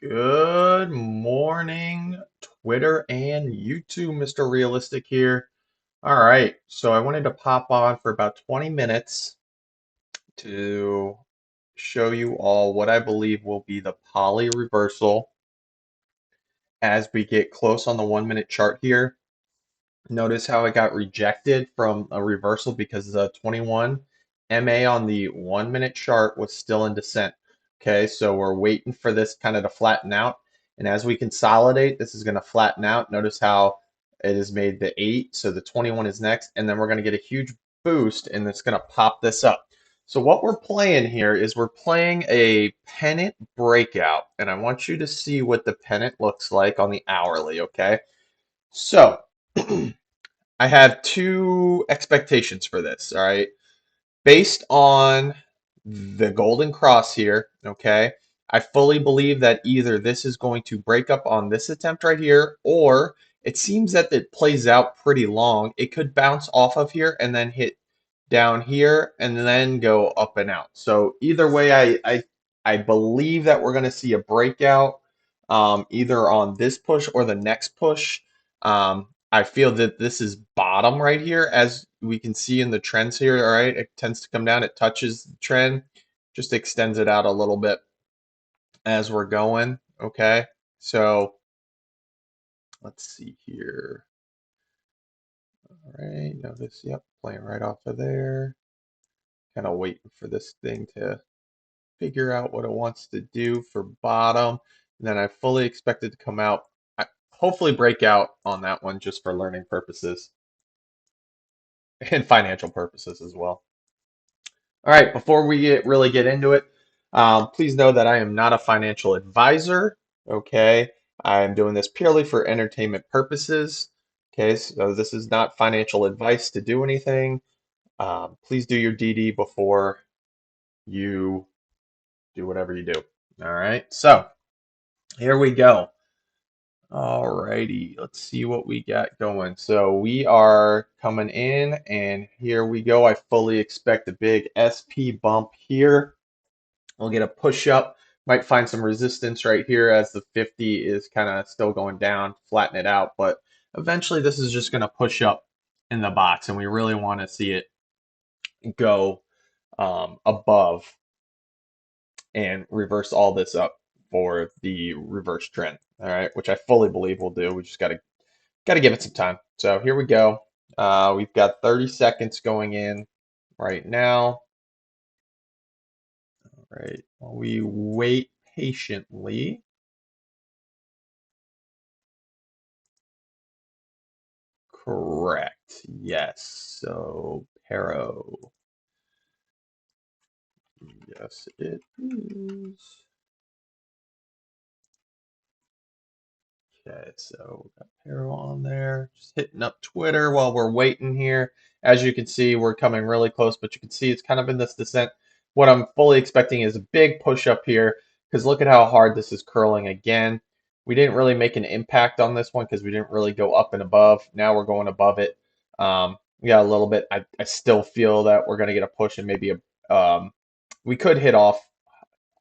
Good morning, Twitter and YouTube, Mr. Realistic here. All right, so I wanted to pop on for about 20 minutes to show you all what I believe will be the poly reversal as we get close on the 1 minute chart here. Notice how it got rejected from a reversal because the 21 MA on the 1 minute chart was still in descent. Okay, so we're waiting for this kind of to flatten out. And as we consolidate, this is going to flatten out. Notice how it has made the 8, so the 21 is next. And then we're going to get a huge boost, and it's going to pop this up. So what we're playing here is we're playing a pennant breakout. And I want you to see what the pennant looks like on the hourly, okay? So I have two expectations for this, all right? Based on the golden cross here, okay, I fully believe that either this is going to break up on this attempt right here, or it seems that it plays out pretty long. It could bounce off of here and then hit down here and then go up and out. So either way, I believe that we're going to see a breakout either on this push or the next push. I feel that this is bottom right here, as we can see in the trends here. All right, it tends to come down, it touches the trend, just extends it out a little bit as we're going. Okay, so let's see here. All right, notice, yep, playing right off of there. Kind of waiting for this thing to figure out what it wants to do for bottom. And then I fully expect it to come out, hopefully break out on that one just for learning purposes and financial purposes as well. All right, before we really get into it, please know that I am not a financial advisor. Okay, I'm doing this purely for entertainment purposes. Okay, so this is not financial advice to do anything. Please do your DD before you do whatever you do. All right, so here we go. Alrighty, let's see what we got going. So we are coming in, and here we go. I fully expect a big SP bump here. We'll get a push up. Might find some resistance right here as the 50 is kind of still going down, flatten it out. But eventually this is just going to push up in the box, and we really want to see it go above and reverse all this up for the reverse trend. All right, which I fully believe we'll do. We just got to give it some time. So here we go. We've got 30 seconds going in right now. All right, while we wait patiently. Correct. Yes. So Pero. Yes, it is. Okay, so we got Pero on there. Just hitting up Twitter while we're waiting here. As you can see, we're coming really close, but you can see it's kind of in this descent. What I'm fully expecting is a big push up here because look at how hard this is curling again. We didn't really make an impact on this one because we didn't really go up and above. Now we're going above it. We got a little bit. I still feel that we're going to get a push and maybe we could hit off.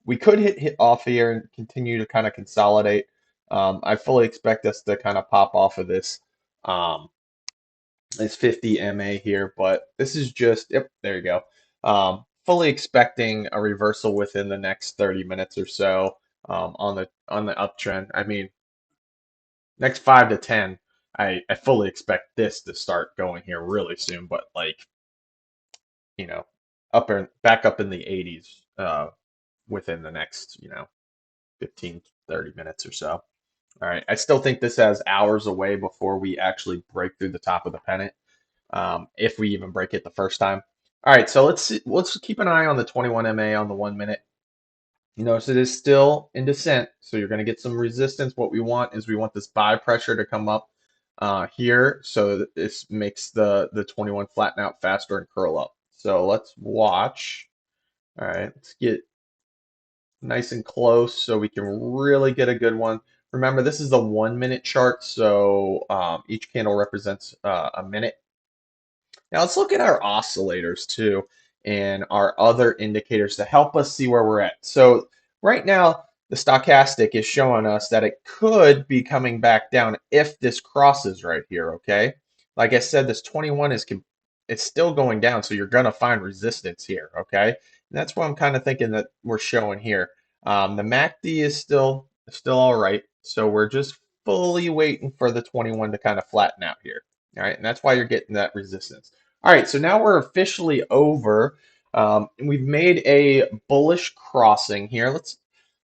We could hit off here and continue to kind of consolidate. I fully expect us to kind of pop off of um, this 50 MA here, but this is just, yep, there you go. Fully expecting a reversal within the next 30 minutes or so on the uptrend. I mean, next 5 to 10, I fully expect this to start going here really soon, but like, you know, back up in the 80s within the next, 15, 30 minutes or so. All right. I still think this has hours away before we actually break through the top of the pennant, if we even break it the first time. All right. So let's keep an eye on the 21 MA on the 1 minute. So it is still in descent. So you're going to get some resistance. What we want is we want this buy pressure to come up here. So that this makes the 21 flatten out faster and curl up. So let's watch. All right. Let's get nice and close so we can really get a good one. Remember, this is the 1 minute chart, so each candle represents a minute. Now let's look at our oscillators too and our other indicators to help us see where we're at. So right now, the stochastic is showing us that it could be coming back down if this crosses right here, okay? Like I said, this 21 it's still going down, so you're going to find resistance here, okay? And that's what I'm kind of thinking that we're showing here. The MACD is still all right, so we're just fully waiting for the 21 to kind of flatten out here, all right? And that's why you're getting that resistance. All right, so now we're officially over. We've made a bullish crossing here.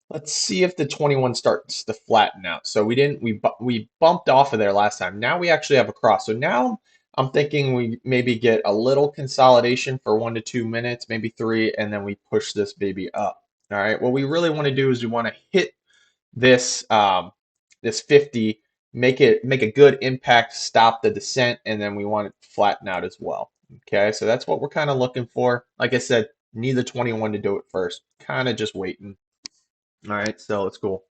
Let's see if the 21 starts to flatten out. So we bumped off of there last time. Now we actually have a cross. So now I'm thinking we maybe get a little consolidation for 1 to 2 minutes, maybe 3, and then we push this baby up. All right. What we really want to do is we want to hit this this 50, make a good impact, stop the descent, and then we want it to flatten out as well. Okay, so that's what we're kind of looking for. Like I said, need the 21 to do it first. Kind of just waiting. All right, so let's go.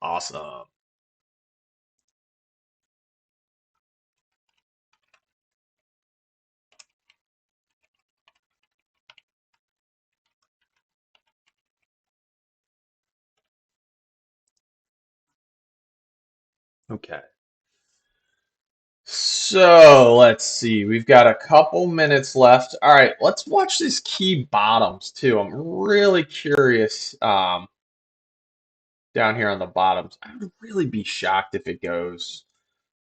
Awesome. Okay. So let's see. We've got a couple minutes left. All right, let's watch these key bottoms too. I'm really curious down here on the bottoms. I would really be shocked if it goes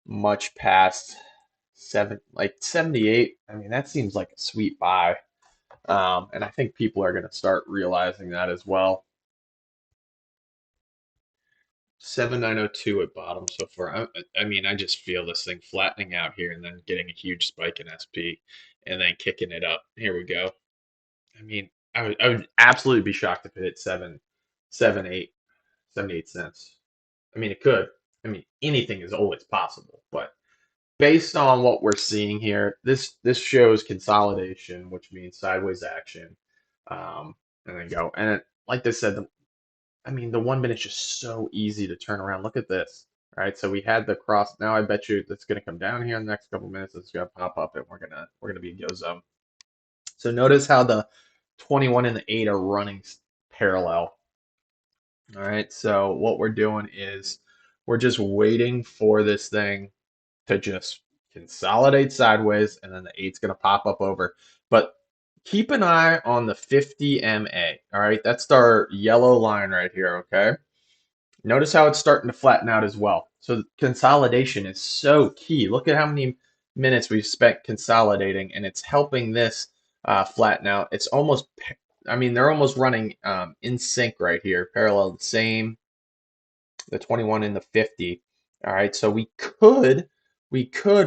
much past like 78. I mean, that seems like a sweet buy. And I think people are going to start realizing that as well. 7902 at bottom so far. I mean, I just feel this thing flattening out here and then getting a huge spike in SP and then kicking it up. Here we go. I mean, I would absolutely be shocked if it hit 78 cents. I mean, it could. I mean, anything is always possible, but based on what we're seeing here, this shows consolidation, which means sideways action, and then go. And like they said, I mean, the 1 minute's just so easy to turn around. Look at this. All right, so we had the cross. Now I bet you that's going to come down here in the next couple minutes. It's going to pop up, and we're gonna be in go zone. So notice how the 21 and the 8 are running parallel. All right, so what we're doing is we're just waiting for this thing to just consolidate sideways, and then the 8's going to pop up over. But keep an eye on the 50 MA. All right, that's our yellow line right here. Okay. Notice how it's starting to flatten out as well. So consolidation is so key. Look at how many minutes we've spent consolidating, and it's helping this flatten out. It's almost, I mean, they're almost running in sync right here, parallel, the same, the 21 and the 50. All right, so we could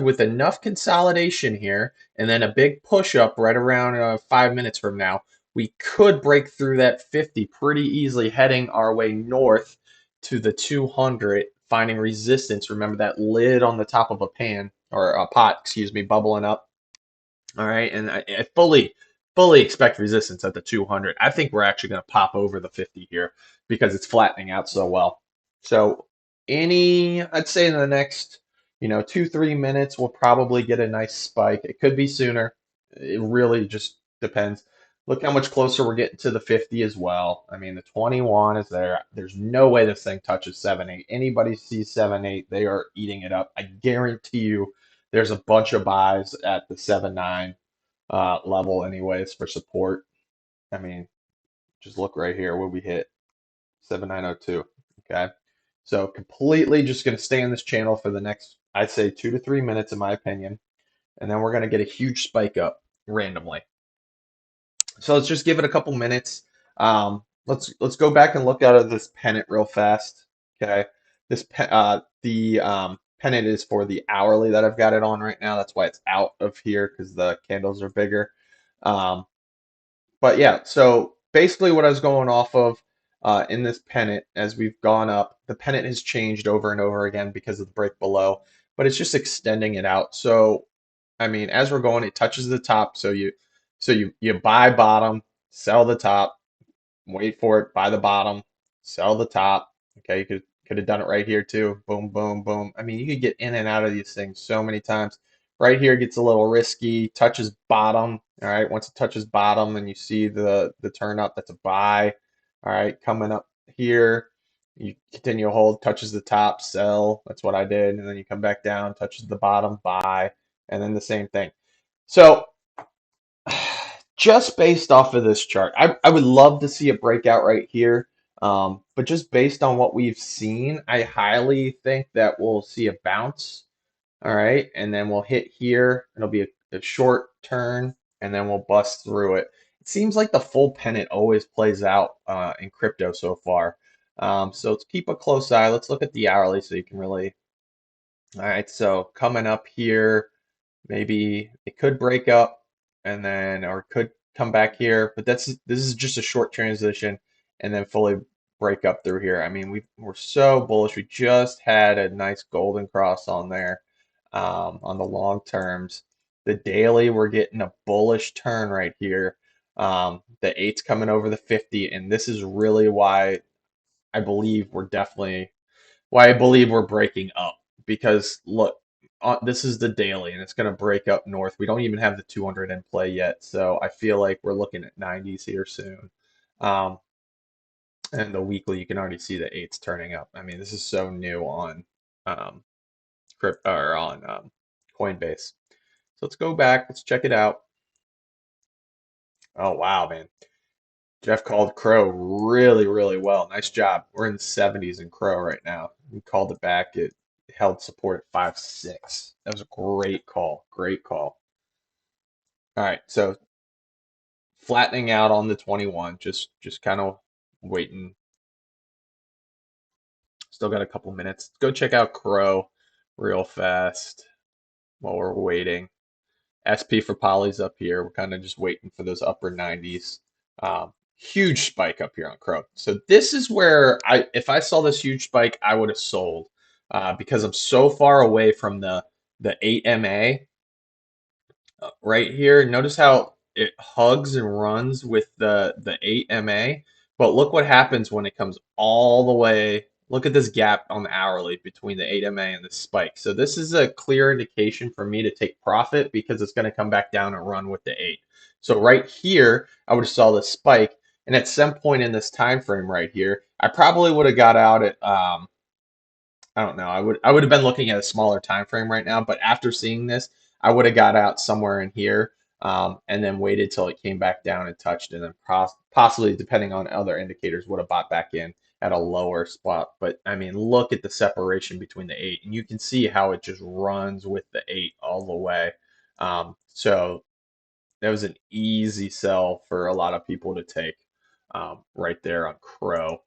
with enough consolidation here, and then a big push up right around 5 minutes from now, we could break through that 50 pretty easily, heading our way north to the 200, finding resistance. Remember that lid on the top of a pan or a pot, excuse me, bubbling up. All right, and I fully expect resistance at the 200. I think we're actually going to pop over the 50 here because it's flattening out so well. So I'd say in the next, 2-3 minutes, we'll probably get a nice spike. It could be sooner. It really just depends. Look how much closer we're getting to the 50 as well. I mean, the 21 is there. There's no way this thing touches 7.8. Anybody sees 7.8, they are eating it up. I guarantee you there's a bunch of buys at the 7.9 level anyways for support. I mean, just look right here where we hit 7902. Okay. So completely just going to stay on this channel for the next, I'd say 2 to 3 minutes in my opinion. And then we're going to get a huge spike up randomly. So let's just give it a couple minutes. Let's go back and look at this pennant real fast. Okay. The pennant is for the hourly that I've got it on right now. That's why it's out of here because the candles are bigger. Um, but yeah, so basically what I was going off of in this pennant as we've gone up, the pennant has changed over and over again because of the break below, but it's just extending it out. So I mean, as we're going, it touches the top. So you buy bottom, sell the top, wait for it, buy the bottom, sell the top. Okay, you could have done it right here too. Boom, boom, boom. I mean, you could get in and out of these things so many times. Right here gets a little risky. Touches bottom. All right, once it touches bottom and you see the turn up, that's a buy. All right, coming up here. You continue to hold, touches the top, sell. That's what I did. And then you come back down, touches the bottom, buy, and then the same thing. So just based off of this chart, I would love to see a breakout right here. But just based on what we've seen, I highly think that we'll see a bounce. All right, and then we'll hit here. It'll be a short turn, and then we'll bust through it. It seems like the full pennant always plays out in crypto so far. So let's keep a close eye. Let's look at the hourly so you can really. All right, so coming up here. Maybe it could break up and then or could come back here, but this is just a short transition and then fully break up through here. I mean, we're so bullish. We just had a nice golden cross on there on the long terms. The daily, we're getting a bullish turn right here. The eight's coming over the 50, and this is really why I believe we're definitely why I believe we're breaking up because look, this is the daily and it's going to break up north. We don't even have the 200 in play yet, so I feel like we're looking at 90s here soon. Um, and the weekly, you can already see the eights turning up. I mean, this is so new on um, crypto or on Coinbase. So let's go back. Let's check it out. Oh wow, man! Jeff called Crow really, really well. Nice job. We're in the 70s in Crow right now. We called it back. It held support at 5.6. That was a great call. Great call. All right, so flattening out on the 21, just kind of waiting. Still got a couple minutes. Go check out Crow real fast while we're waiting. SP for Polly's up here. We're kind of just waiting for those upper 90s. Huge spike up here on Crow. So this is where if I saw this huge spike, I would have sold because I'm so far away from the 8MA right here. Notice how it hugs and runs with the 8MA, but look what happens when it comes all the way. Look at this gap on the hourly between the 8MA and the spike. So this is a clear indication for me to take profit because it's going to come back down and run with the 8. So right here, I would have saw the spike, and at some point in this time frame right here, I probably would have got out at I don't know. I would have been looking at a smaller time frame right now, but after seeing this, I would have got out somewhere in here, and then waited till it came back down and touched, and then possibly, depending on other indicators, would have bought back in at a lower spot. But I mean, look at the separation between the 8, and you can see how it just runs with the 8 all the way. So that was an easy sell for a lot of people to take right there on Crow.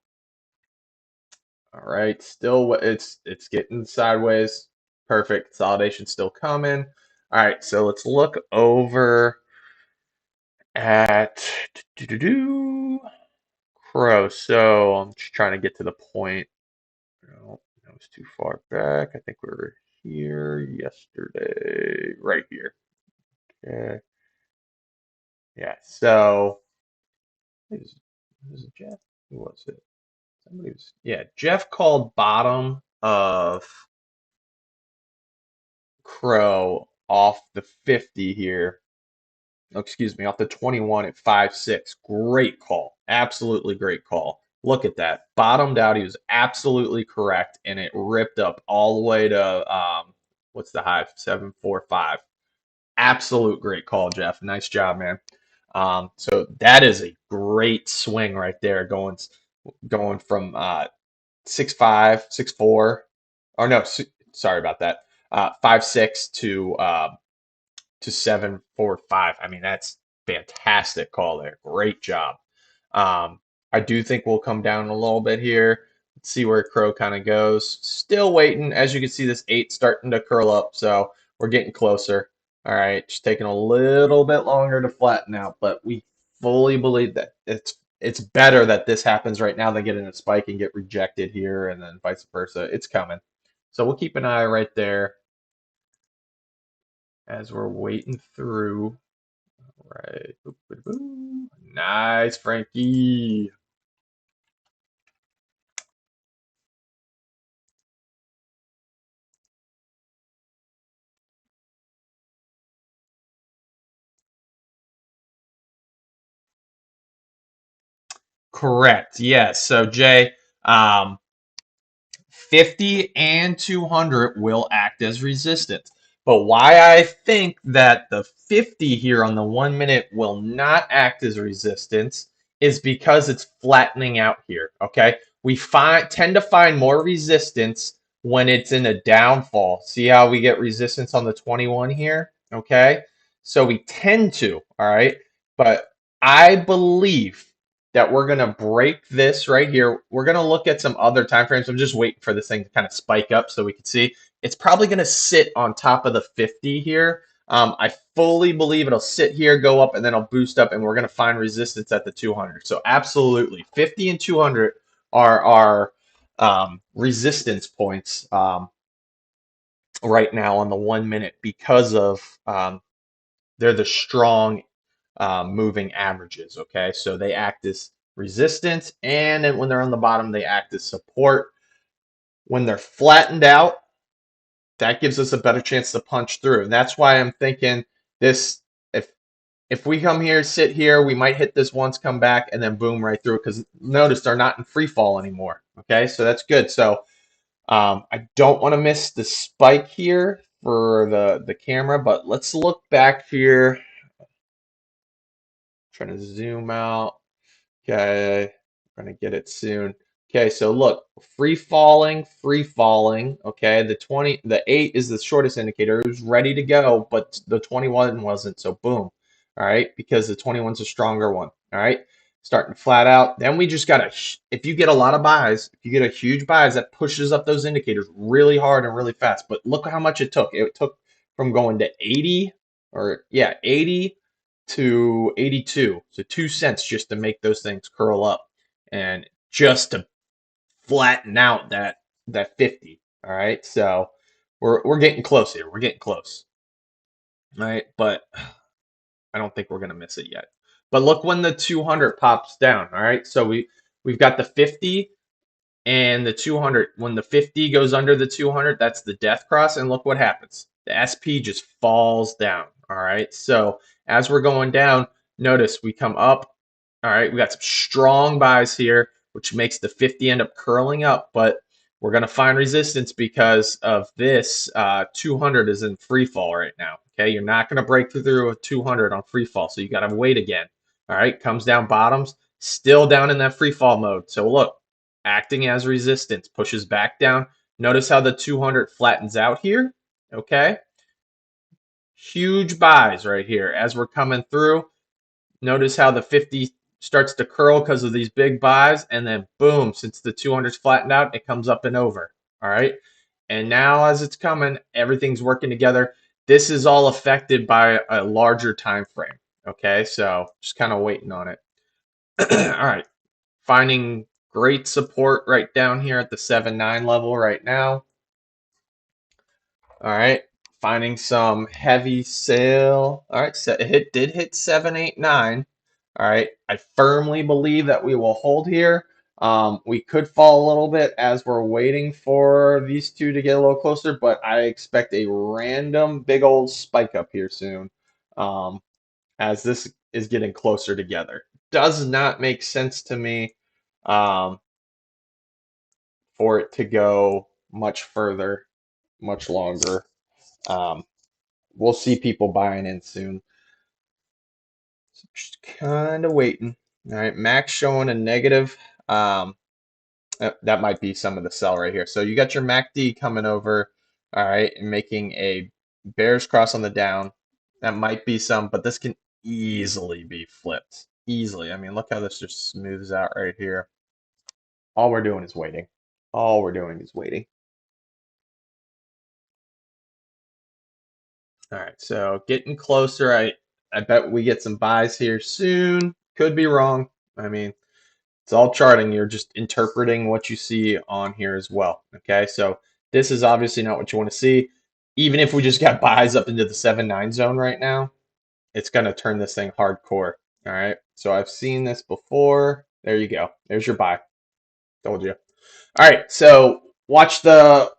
All right, still it's getting sideways. Perfect. Consolidation still coming. All right, so let's look over at Crow. So I'm just trying to get to the point. No, that was too far back. I think we were here yesterday. Right here. Okay. Yeah. So was it Jeff? Who was it? Somebody was. Yeah, Jeff called bottom of Crow off the 50 here. Oh, excuse me, off the 21 at 5.6. Great call. Absolutely great call. Look at that. Bottomed out. He was absolutely correct, and it ripped up all the way to what's the high? 7.45. Absolute great call, Jeff. Nice job, man. So that is a great swing right there, going from 6.5, 6.4, or no, sorry about that. 5.6 to 7.45. I mean, that's fantastic call there. Great job. I do think we'll come down a little bit here. Let's see where Crow kind of goes. Still waiting. As you can see, this 8 starting to curl up, so we're getting closer. All right, just taking a little bit longer to flatten out, but we fully believe that it's better that this happens right now than getting a spike and get rejected here and then vice versa. It's coming. So we'll keep an eye right there as we're waiting through. All right. Boop, boop, boop. Nice, Frankie. Correct. Yes. So Jay, um, 50 and 200 will act as resistance. But why I think that the 50 here on the 1 minute will not act as resistance is because it's flattening out here. Okay. Tend to find more resistance when it's in a downfall. See how we get resistance on the 21 here? Okay. So we tend to, all right. But I believe that we're going to break this right here. We're going to look at some other time frames. I'm just waiting for this thing to kind of spike up so we can see. It's probably going to sit on top of the 50 here. I fully believe it'll sit here, go up, and then it'll boost up, and we're going to find resistance at the 200. So absolutely, 50 and 200 are our resistance points right now on the 1 minute because of they're the strong moving averages. Okay, so they act as resistance, and then when they're on the bottom, they act as support. When they're flattened out, that gives us a better chance to punch through, and that's why I'm thinking this. If we come here, sit here, we might hit this once, come back, and then boom right through. Because notice they're not in free fall anymore. Okay, so that's good. So I don't want to miss the spike here for the camera, but let's look back here. Trying to zoom out. Okay, we're gonna get it soon. Okay, so look, free falling, free falling. Okay, the 8 is the shortest indicator. It was ready to go, but the 21 wasn't. So boom. All right, because the 21's a stronger one. All right, starting flat out. Then we just gotta. If you get a lot of buys, if you get a huge buys, that pushes up those indicators really hard and really fast. But look how much it took. It took from going to 80, or yeah, 80 to 82. So 2 cents just to make those things curl up and just to flatten out that 50. All right. So we're getting close here. We're getting close. All right. But I don't think we're gonna miss it yet. But look when the 200 pops down. All right. So we've got the 50 and the 200. When the 50 goes under the 200, that's the death cross, and look what happens. The SP just falls down. All right, so as we're going down, notice we come up. All right, we got some strong buys here, which makes the 50 end up curling up, but we're going to find resistance because of this 200 is in free fall right now. Okay, you're not going to break through a 200 on free fall, so you got to wait again. All right, comes down bottoms, still down in that free fall mode. So look, acting as resistance, pushes back down. Notice how the 200 flattens out here. Okay, huge buys right here as we're coming through. Notice how the 50 starts to curl because of these big buys, and then boom, since the 200's flattened out, it comes up and over. All right, and now as it's coming, everything's working together. This is all affected by a larger time frame. Okay, so just kind of waiting on it. All right, finding great support right down here at the 7-9 level right now. All right, finding some heavy sale. All right, so it did hit 789. All right, I firmly believe that we will hold here. We could fall a little bit as we're waiting for these two to get a little closer, but I expect a random big old spike up here soon, as this is getting closer together. Does not make sense to me um, for it to go much further, much longer. Um, we'll see people buying in soon. So just kind of waiting. All right, Max showing a negative. That might be some of the sell right here. So you got your MACD coming over, all right, and making a bear's cross on the down. That might be some, but this can easily be flipped. Easily. I mean, look how this just smooths out right here. All we're doing is waiting. All we're doing is waiting. All right, so getting closer. I bet we get some buys here soon. Could be wrong. I mean, it's all charting. You're just interpreting what you see on here as well. Okay, so this is obviously not what you want to see. Even if we just got buys up into the 7-9 zone right now, it's going to turn this thing hardcore. All right, so I've seen this before. There you go. There's your buy. Told you. All right, so watch the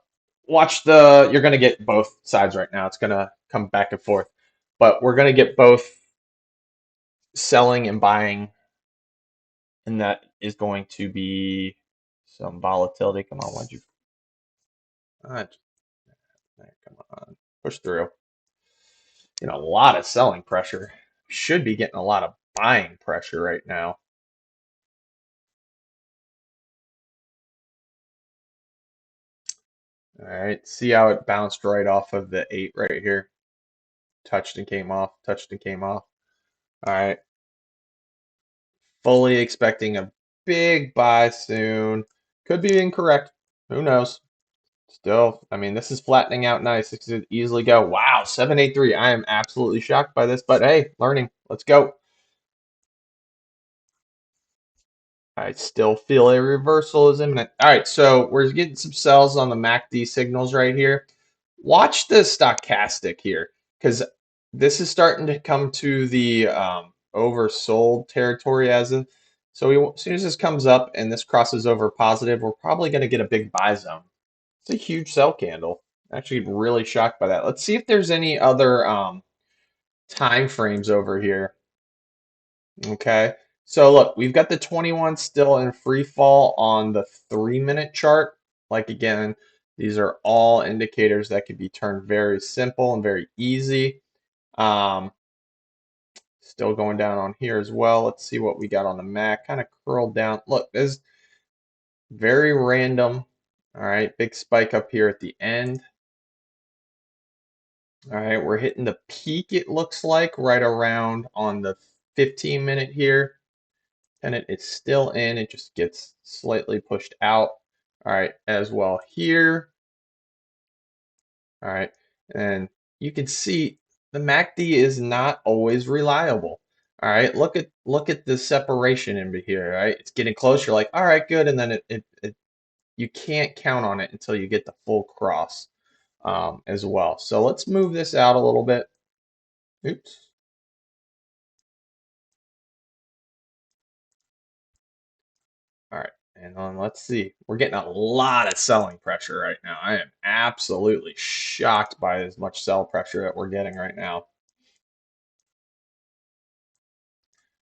you're going to get both sides right now. It's going to come back and forth. But we're going to get both selling and buying and that is going to be some volatility. Come on, why'd you? Uh, come on, push through. Getting a lot of selling pressure. Should be getting a lot of buying pressure right now. All right, see how it bounced right off of the 8 right here. Touched and came off, touched and came off. All right, fully expecting a big buy soon. Could be incorrect. Who knows? Still, I mean, this is flattening out nice. This could easily go. Wow, 783. I am absolutely shocked by this, but hey, learning. Let's go. I still feel a reversal is imminent. All right, so we're getting some sells on the MACD signals right here. Watch the stochastic here, because this is starting to come to the oversold territory as soon as this comes up and this crosses over positive, we're probably going to get a big buy zone. It's a huge sell candle. Actually, really shocked by that. Let's see if there's any other time frames over here. Okay, so look, we've got the 21 still in free fall on the 3-minute chart. Like again, these are all indicators that could be turned very simple and very easy. Um, Still going down on here as well. Let's see what we got on the Mac. Kind of curled down. Look, this is very random. All right, big spike up here at the end. All right, we're hitting the peak, it looks like, right around on the 15-minute here. Pennant is still in. It just gets slightly pushed out. All right, as well here. All right, and you can see the MACD is not always reliable. All right, look at the separation in here. Right, it's getting close. You're like, all right, good, and then you can't count on it until you get the full cross as well. So let's move this out a little bit. Oops. All right, and let's see. We're getting a lot of selling pressure right now. I am absolutely shocked by as much sell pressure that we're getting right now.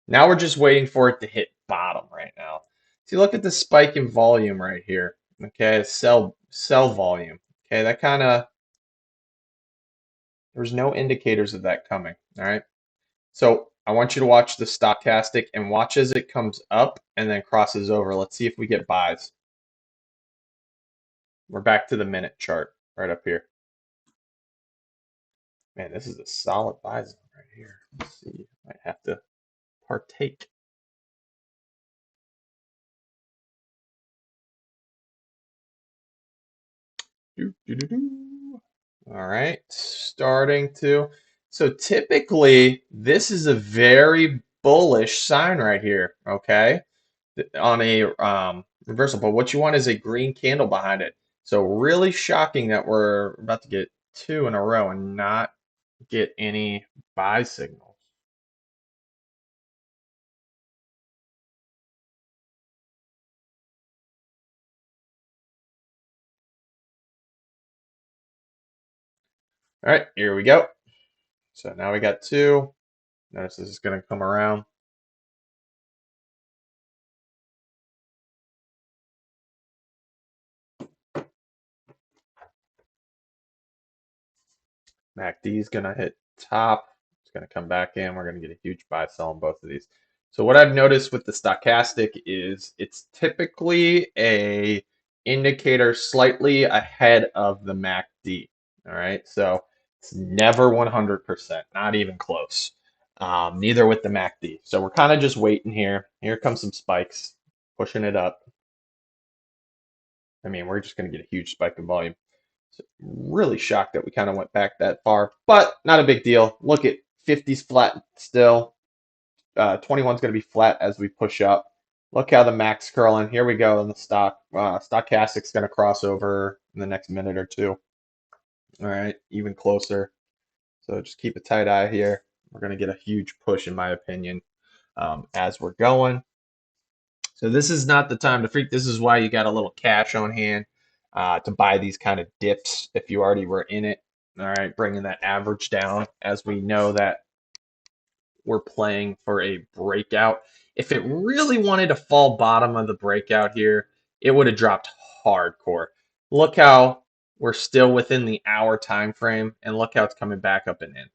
Now we're just waiting for it to hit bottom right now. See, look at the spike in volume right here. Okay, sell volume. Okay, that kind of there's no indicators of that coming. All right. So I want you to watch the stochastic and watch as it comes up and then crosses over. Let's see if we get buys. We're back to the minute chart right up here. Man, this is a solid buy zone right here. Let's see. Might have to partake. Doo, doo, doo, doo. All right, starting to. So typically, this is a very bullish sign right here, okay, on a reversal. But what you want is a green candle behind it. So really shocking that we're about to get 2 in a row and not get any buy signals. All right, here we go. So now we got 2. Notice this is going to come around. MACD is going to hit top. It's going to come back in. We're going to get a huge buy sell on both of these. So what I've noticed with the stochastic is it's typically a indicator slightly ahead of the MACD. All right, so it's never 100%, not even close. Neither with the MACD. So we're kind of just waiting here. Here comes some spikes, pushing it up. I mean, we're just going to get a huge spike in volume. So really shocked that we kind of went back that far, but not a big deal. Look at 50's flat still. 21's going to be flat as we push up. Look how the max curling. Here we go in the stochastic's going to cross over in the next minute or two. All right, even closer. So just keep a tight eye here. We're going to get a huge push, in my opinion, as we're going. So this is not the time to freak. This is why you got a little cash on hand to buy these kind of dips if you already were in it. All right, bringing that average down as we know that we're playing for a breakout. If it really wanted to fall bottom of the breakout here, it would have dropped hardcore. Look how we're still within the hour time frame, and look how it's coming back up and in.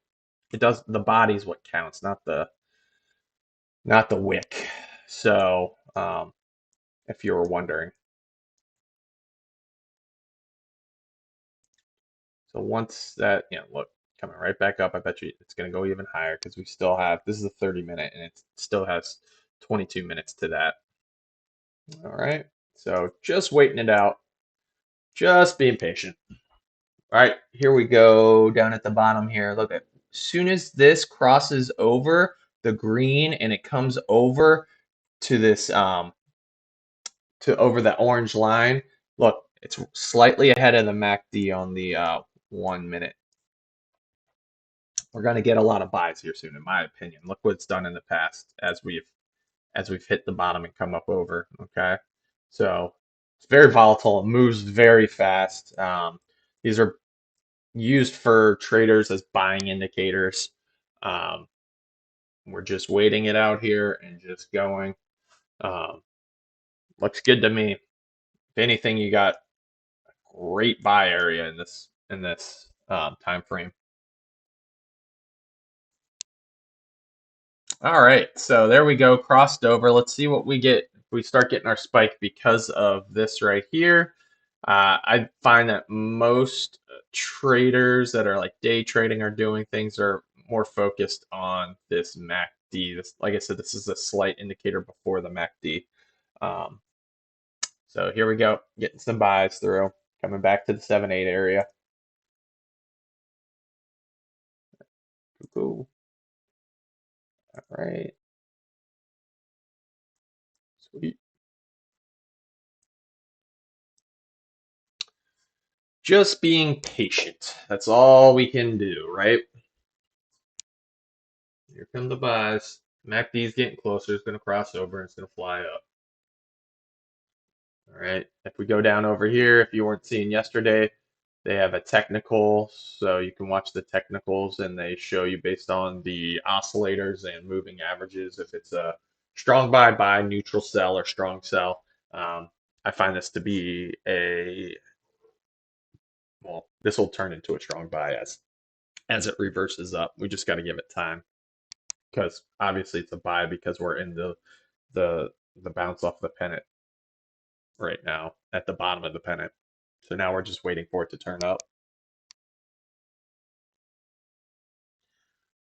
It does the body's what counts, not the wick. So if you were wondering. So once that, look, coming right back up, I bet you it's going to go even higher because we still have, this is a 30-minute and it still has 22 minutes to that. All right. So just waiting it out, just being patient. All right, here we go down at the bottom here. Look at, as soon as this crosses over the green and it comes over to this to over the orange line, look, it's slightly ahead of the MACD on the 1 minute. We're going to get a lot of buys here soon, in my opinion. Look what it's done in the past as we've hit the bottom and come up over. Okay, so it's very volatile. It moves very fast. These are used for traders as buying indicators. Um, we're just waiting it out here and just going. Um, looks good to me. If anything, you got a great buy area in this time frame. All right, so there we go, crossed over. Let's see what we get if we start getting our spike because of this right here. I find that most traders that are like day trading or doing things are more focused on this MACD. This, like I said, this is a slight indicator before the MACD. Um, so here we go, getting some buys through, coming back to the 7-8 area. Cool. All right. Sweet. Just being patient. That's all we can do, right? Here come the buys. MACD's getting closer. It's going to cross over and it's going to fly up. All right. If we go down over here, if you weren't seeing yesterday, they have a technical. So you can watch the technicals and they show you based on the oscillators and moving averages if it's a strong buy, neutral sell, or strong sell. I find this to be well, this will turn into a strong buy as it reverses up. We just got to give it time because obviously it's a buy because we're in the the bounce off the pennant right now at the bottom of the pennant. So now we're just waiting for it to turn up.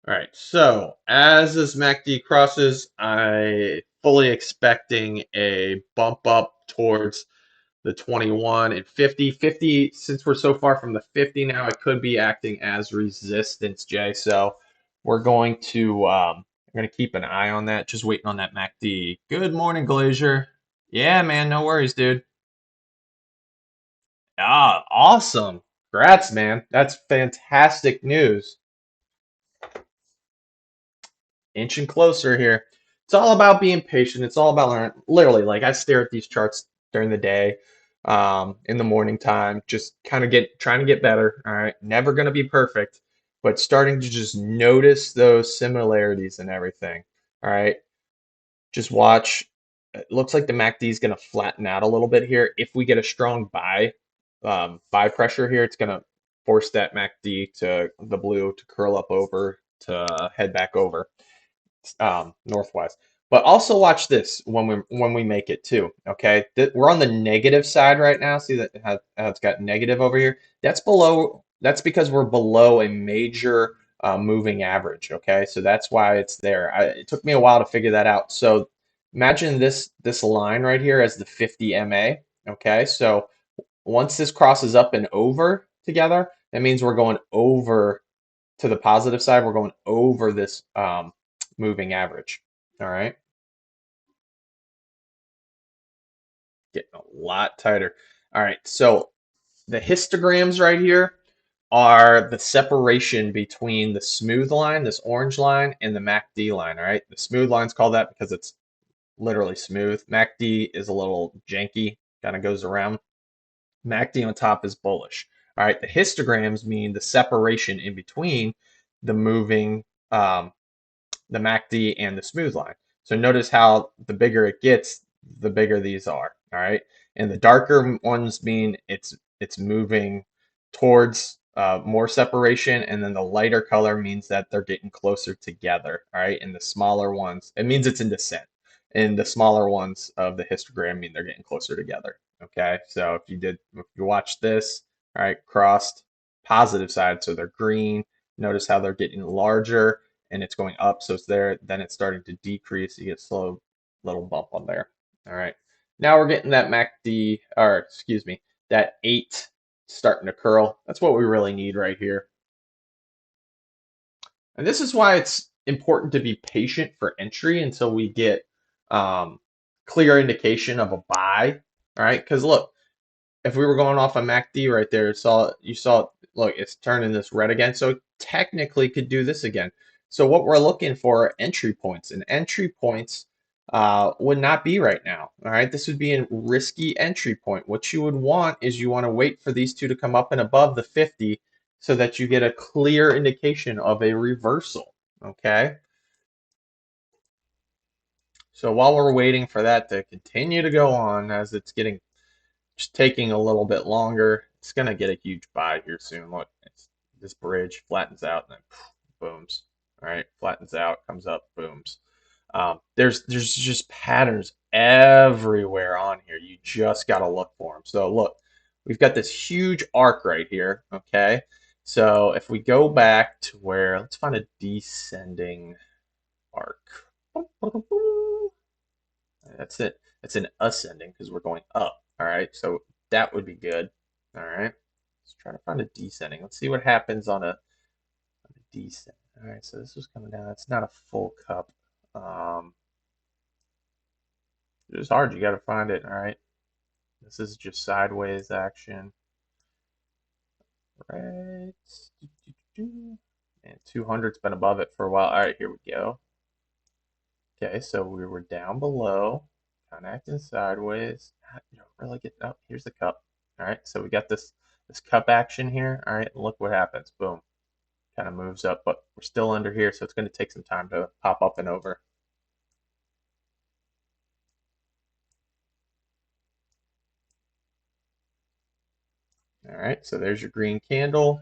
All right, so as this MACD crosses, I fully expecting a bump up towards the 21 and 50. 50, since we're so far from the 50 now, it could be acting as resistance, Jay. So we're going to keep an eye on that. Just waiting on that MACD. Good morning, Glacier. Yeah, man, no worries, dude. Ah, awesome. Congrats, man. That's fantastic news. Inching closer here. It's all about being patient. It's all about learning. Literally, like I stare at these charts during the day, in the morning time, just kind of trying to get better. All right, never going to be perfect, but starting to just notice those similarities and everything. All right, just watch. It looks like the MACD is going to flatten out a little bit here. If we get a strong buy pressure here, it's going to force that MACD to the blue to curl up over to head back over northwest. But also watch this when we make it too. Okay, we're on the negative side right now. See that how it's got negative over here? That's below. That's because we're below a major moving average. Okay, so that's why it's there. It took me a while to figure that out. So imagine this line right here as the 50 MA. Okay, so once this crosses up and over together, that means we're going over to the positive side. We're going over this moving average. All right. Getting a lot tighter. All right. So the histograms right here are the separation between the smooth line, this orange line, and the MACD line. All right. The smooth line's called that because it's literally smooth. MACD is a little janky, kind of goes around. MACD on top is bullish. All right. The histograms mean the separation in between the moving, the MACD and the smooth line. So notice how the bigger it gets, the bigger these are. All right. And the darker ones mean it's moving towards more separation, and then the lighter color means that they're getting closer together. All right. And the smaller ones, it means it's in descent. And the smaller ones of the histogram mean they're getting closer together. Okay. So if you watch this, all right, crossed positive side, so they're green. Notice how they're getting larger and it's going up, so it's there. Then it's starting to decrease. You get a slow little bump on there. All right. Now we're getting that MACD, or excuse me, that 8 starting to curl. That's what we really need right here. And this is why it's important to be patient for entry until we get um, clear indication of a buy. All right. Because look, if we were going off a MACD right there, you saw look, it's turning this red again. So it technically could do this again. So what we're looking for are entry points, and entry points would not be right now. All right, this would be a risky entry point. What you would want is you want to wait for these two to come up and above the 50 so that you get a clear indication of a reversal. Okay. So while we're waiting for that to continue to go on as it's getting just taking a little bit longer. It's gonna get a huge buy here soon. Look, this bridge flattens out and then booms. All right, flattens out, comes up, booms. There's just patterns everywhere on here. You just gotta look for them. So look, we've got this huge arc right here. Okay, so if we go back to where, let's find a descending arc. That's it. It's an ascending because we're going up. All right, so that would be good. All right, let's try to find a descending. Let's see what happens on a descent. All right, so this was coming down. It's not a full cup. Um, it's hard. You got to find it. All right, this is just sideways action. Right. And 200's been above it for a while. All right, here we go. Okay, so we were down below, kind of acting sideways. You don't really get. Oh, here's the cup. All right, so we got this cup action here. All right, look what happens. Boom, kind of moves up, but we're still under here, so it's going to take some time to pop up and over. All right, so there's your green candle.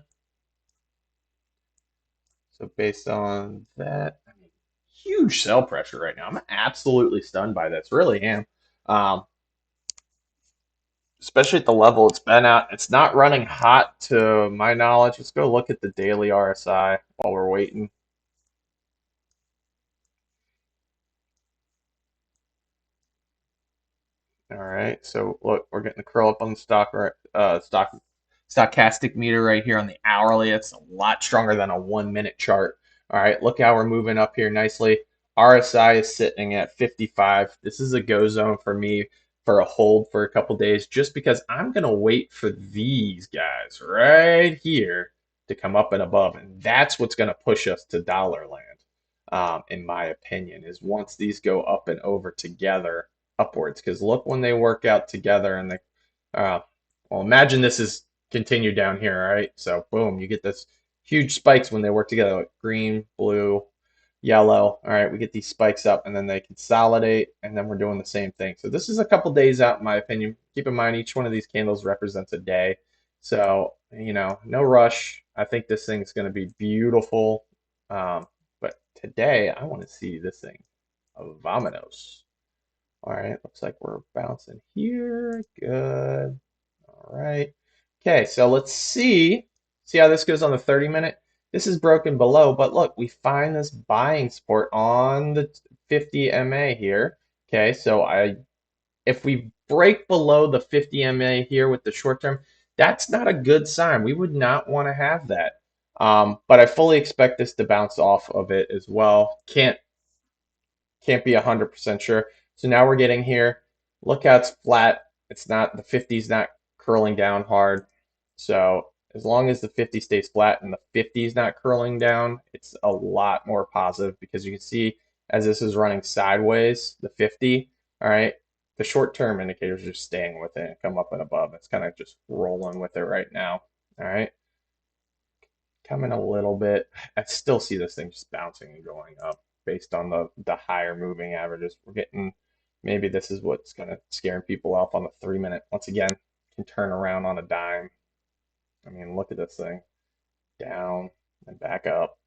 So based on that, I mean, huge sell pressure right now. I'm absolutely stunned by this. Really am. Um, Especially at the level it's been at. It's not running hot to my knowledge. Let's go look at the daily RSI while we're waiting. All right, so look, we're getting the curl up on the stochastic meter right here on the hourly. It's a lot stronger than a 1 minute chart. All right, look how we're moving up here nicely. RSI is sitting at 55. This is a go zone for me for a hold for a couple days, just because I'm gonna wait for these guys right here to come up and above, and that's what's gonna push us to dollar land. In my opinion, is once these go up and over together upwards. Because look when they work out together and uh, well, imagine this is continued down here, all right? So boom, you get this huge spikes when they work together, like green, blue, yellow. All right, we get these spikes up and then they consolidate, and then we're doing the same thing. So this is a couple days out, in my opinion. Keep in mind, each one of these candles represents a day. So, no rush. I think this thing's going to be beautiful. But today, I want to see this thing. Vamonos. All right, looks like we're bouncing here. Good. All right. Okay, so let's see how this goes on the 30-minute. This is broken below, but look, we find this buying support on the 50 MA here. Okay, so if we break below the 50 MA here with the short term, that's not a good sign. We would not want to have that. But I fully expect this to bounce off of it as well. Can't be 100% sure. So now we're getting here. Look how it's flat. It's not, the 50's not curling down hard. So as long as the 50 stays flat and the 50 is not curling down, it's a lot more positive, because you can see as this is running sideways, the 50, all right, the short-term indicators are just staying with it and come up and above. It's kind of just rolling with it right now. All right, coming a little bit. I still see this thing just bouncing and going up. based on the higher moving averages. We're getting maybe this is what's going to scare people off on the 3 minute. Once again, can turn around on a dime. I mean, look at this thing down and back up.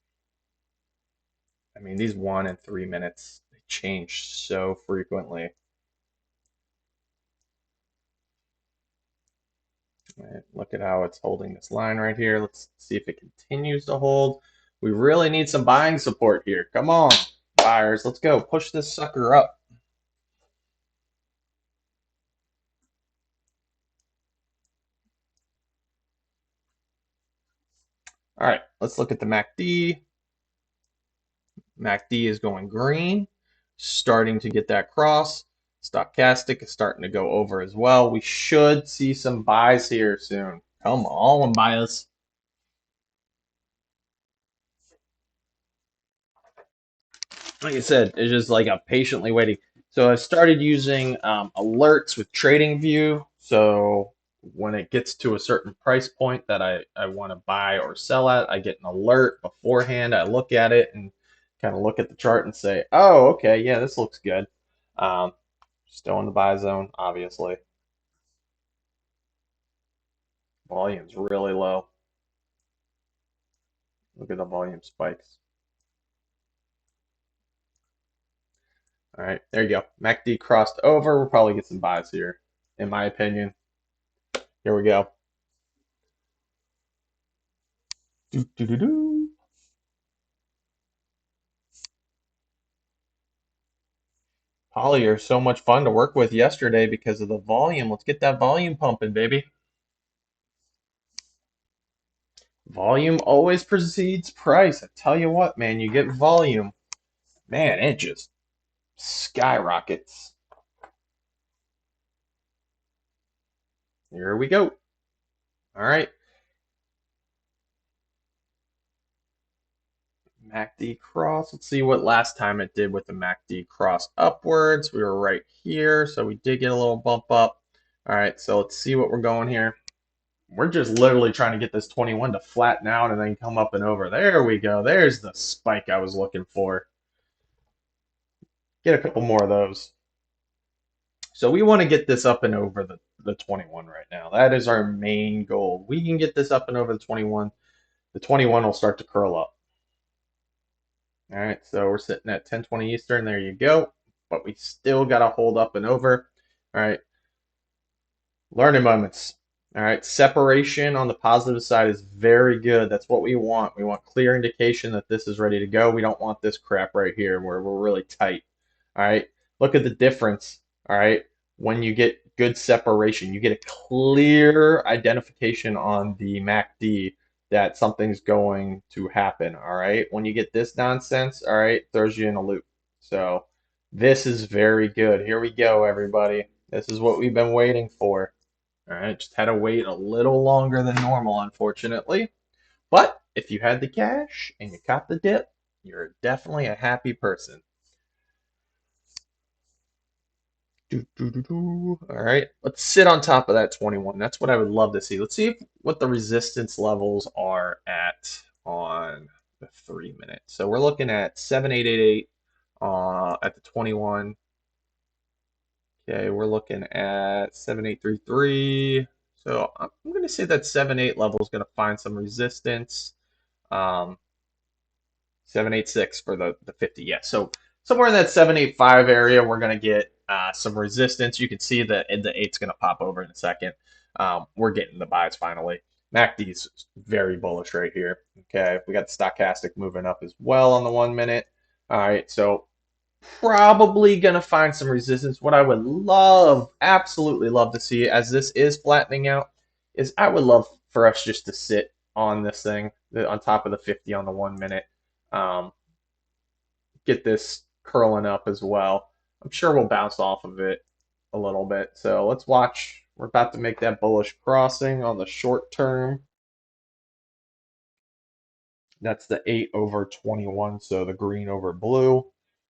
I mean, these 1 and 3 minutes they change so frequently. Right, look at how it's holding this line right here. Let's see if it continues to hold. We really need some buying support here. Come on, buyers. Let's go. Push this sucker up. All right, let's look at the MACD. MACD is going green, starting to get that cross. Stochastic is starting to go over as well. We should see some buys here soon. Come on, buyers. Like I said, it's just like I'm patiently waiting. So I started using alerts with TradingView. So when it gets to a certain price point that I want to buy or sell at, I get an alert beforehand. I look at it and kind of look at the chart and say, oh, okay, yeah, this looks good. Um, Still in the buy zone, obviously. Volume's really low. Look at the volume spikes. All right, there you go. MACD crossed over. We'll probably get some buys here, in my opinion. Here we go. Do, do, do, do. Polly, you're so much fun to work with yesterday because of the volume. Let's get that volume pumping, baby. Volume always precedes price. I tell you what, man, you get volume, man, it just skyrockets. Here we go. All right. MACD cross. Let's see what last time it did with the MACD cross upwards. We were right here, so we did get a little bump up. All right, so let's see what we're going here. We're just literally trying to get this 21 to flatten out and then come up and over. There we go. There's the spike I was looking for. Get a couple more of those. So we want to get this up and over the 21 right now. That is our main goal. We can get this up and over the 21. The 21 will start to curl up. All right, so we're sitting at 10:20 Eastern. There you go. But we still got to hold up and over. All right, learning moments. All right, separation on the positive side is very good. That's what we want. We want clear indication that this is ready to go. We don't want this crap right here where we're really tight. All right, look at the difference. All right, when you get good separation, you get a clear identification on the MACD that something's going to happen. All right, when you get this nonsense, all right, throws you in a loop. So this is very good. Here we go, everybody. This is what we've been waiting for. All right, just had to wait a little longer than normal, unfortunately. But if you had the cash and you caught the dip, you're definitely a happy person. All right, let's sit on top of that 21. That's what I would love to see. Let's see what the resistance levels are at on the 3 minute. So we're looking at 7888 at the 21. Okay, we're looking at 7833. So I'm going to say that 7.8 level is going to find some resistance. Um, 786 for the 50. Yeah, so somewhere in that 785 area, we're going to get some resistance. You can see that the 8's going to pop over in a second. We're getting the buys finally. MACD's very bullish right here. Okay, we got the stochastic moving up as well on the 1 minute. All right, so probably going to find some resistance. What I would love, absolutely love to see as this is flattening out, is I would love for us just to sit on this thing, on top of the 50 on the 1 minute. Um, get this curling up as well. I'm sure we'll bounce off of it a little bit. So let's watch. We're about to make that bullish crossing on the short term. That's the 8 over 21, so the green over blue.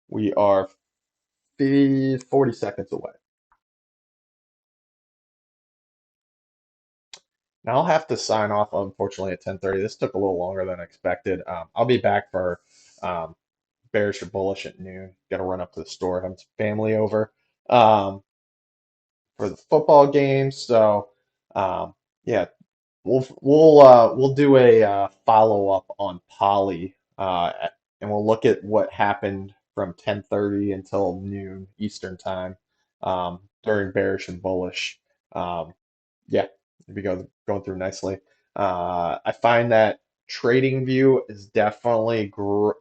We are 40 seconds away. Now I'll have to sign off, unfortunately, at 10:30. This took a little longer than expected. I'll be back for um, bearish or bullish at noon. Got to run up to the store, have some family over um, for the football game. So yeah, we'll do a follow up on Poly, and we'll look at what happened from 10:30 until noon Eastern time during bearish and bullish. Um, yeah, we going through nicely. I find that TradingView is definitely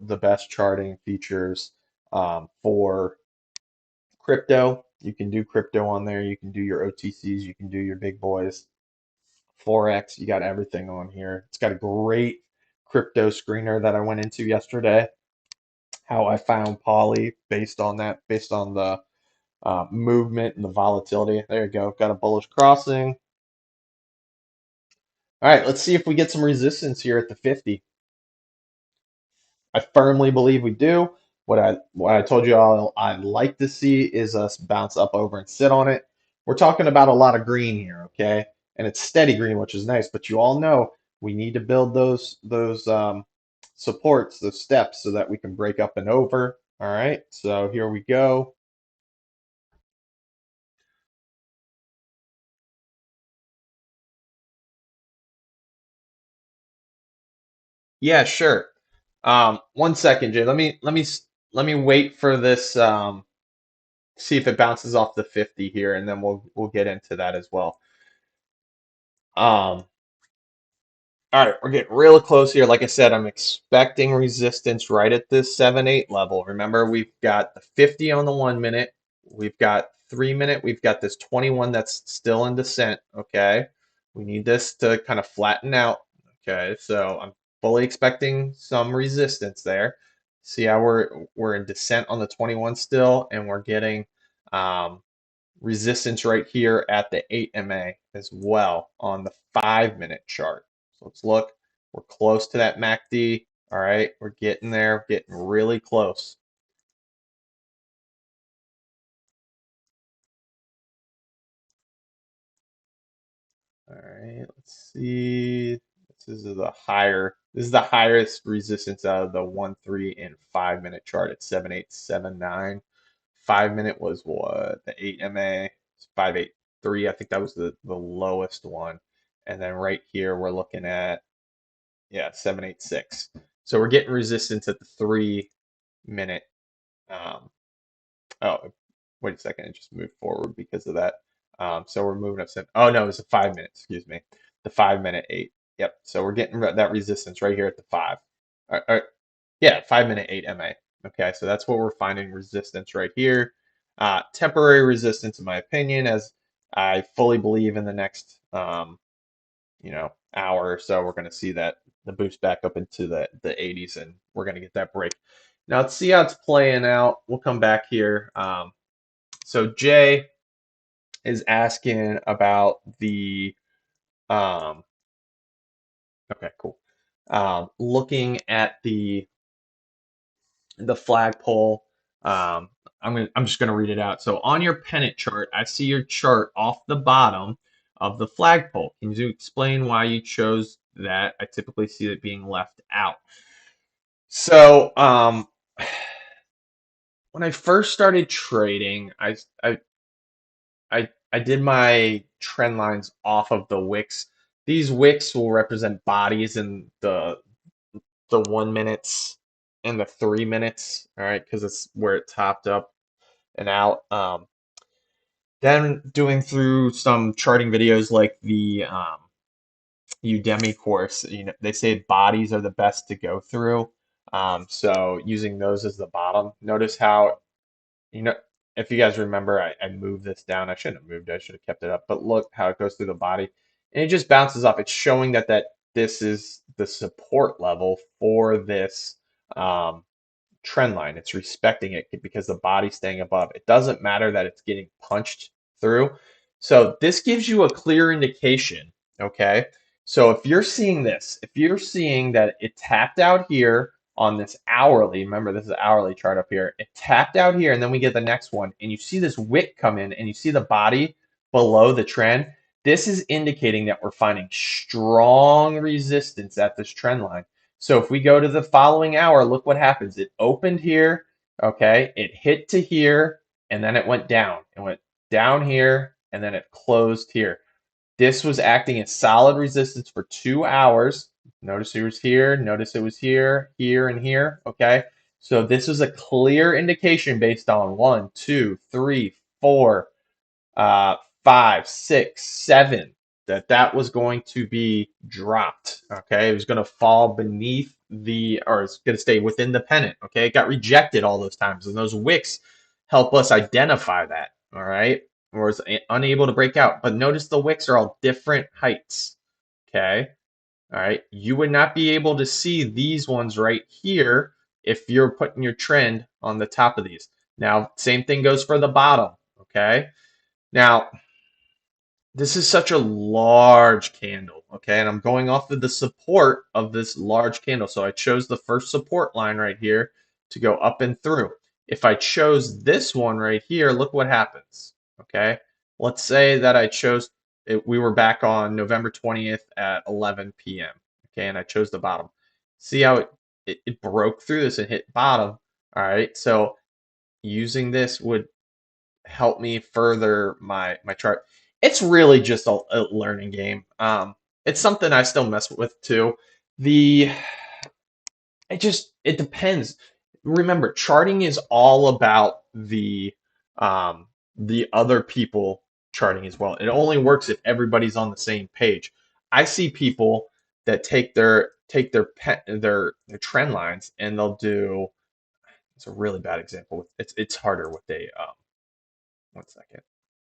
the best charting features for crypto. You can do crypto on there. You can do your OTCs. You can do your big boys. Forex. You got everything on here. It's got a great crypto screener that I went into yesterday. How I found Poly based on that, based on the movement and the volatility. There you go. Got a bullish crossing. All right, let's see if we get some resistance here at the 50. I firmly believe we do. What I told you all I'd like to see is us bounce up over and sit on it. We're talking about a lot of green here, okay? And it's steady green, which is nice, but you all know we need to build those supports, those steps, so that we can break up and over. All right, so here we go. Yeah, sure. 1 second, Jay. Let me wait for this. See if it bounces off the 50 here, and then we'll get into that as well. Um, all right, we're getting real close here. Like I said, I'm expecting resistance right at this 7-8 level. Remember, we've got the 50 on the 1 minute, we've got 3 minute, we've got this 21 that's still in descent. Okay, we need this to kind of flatten out. Okay, so I'm fully expecting some resistance there. See how we're in descent on the 21 still, and we're getting um, resistance right here at the 8 MA as well on the 5 minute chart. So let's look. We're close to that MACD. All right, we're getting there, getting really close. All right, let's see. This is the highest resistance out of the 1, 3, and 5 minute chart at 7.879. 5 minute was what? The 8 MA. It's 5.83. I think that was the lowest one. And then right here we're looking at, yeah, 7.86. So we're getting resistance at the 3 minute. Um, oh, wait a second, it just moved forward because of that. So we're moving up. Oh no, it's a 5 minute. Excuse me, the 5 minute 8. Yep. So we're getting that resistance right here at the 5. Yeah, 5 minute 8 MA. Okay, so that's what we're finding resistance right here. Temporary resistance, in my opinion, as I fully believe in the next hour or so, we're going to see that the boost back up into the 80s, and we're going to get that break. Now let's see how it's playing out. We'll come back here. So Jay is asking about the okay, cool. Looking at the flagpole. I'm just gonna read it out. So on your pennant chart, I see your chart off the bottom of the flagpole. Can you explain why you chose that? I typically see it being left out. So when I first started trading, I did my trend lines off of the wicks. These wicks will represent bodies in the 1 minutes and the 3 minutes, all right, because it's where it topped up and out. Then doing through some charting videos like the Udemy course, they say bodies are the best to go through. So using those as the bottom. Notice how, you know, if you guys remember, I moved this down. I shouldn't have moved it. I should have kept it up. But look how it goes through the body, and it just bounces up. It's showing that this is the support level for this um, trend line. It's respecting it because the body's staying above. It doesn't matter that it's getting punched through. So this gives you a clear indication, okay? So if you're seeing this, if you're seeing that it tapped out here on this hourly, remember this is an hourly chart up here, it tapped out here and then we get the next one and you see this wick come in and you see the body below the trend, this is indicating that we're finding strong resistance at this trend line. So if we go to the following hour, look what happens. It opened here, okay? It hit to here, and then it went down. It went down here, and then it closed here. This was acting as solid resistance for 2 hours. Notice it was here, notice it was here, here, and here, okay? So this was a clear indication based on 1, 2, 3, 4, uh, 5, 6, 7, that was going to be dropped. Okay, it was going to fall beneath the, or it's going to stay within the pennant. Okay, it got rejected all those times, and those wicks help us identify that. All right, or it's unable to break out. But notice the wicks are all different heights. Okay, all right, you would not be able to see these ones right here if you're putting your trend on the top of these. Now, same thing goes for the bottom. Okay. Now, this is such a large candle, okay? And I'm going off of the support of this large candle. So I chose the first support line right here to go up and through. If I chose this one right here, look what happens, okay? Let's say that I chose, we were back on November 20th at 11 p.m., okay? And I chose the bottom. See how it broke through this and hit bottom, all right? So using this would help me further my chart. It's really just a learning game. It's something I still mess with too. The it depends. Remember, charting is all about the other people charting as well. It only works if everybody's on the same page. I see people that take their trend lines and they'll do. It's a really bad example. It's harder with a 1 second.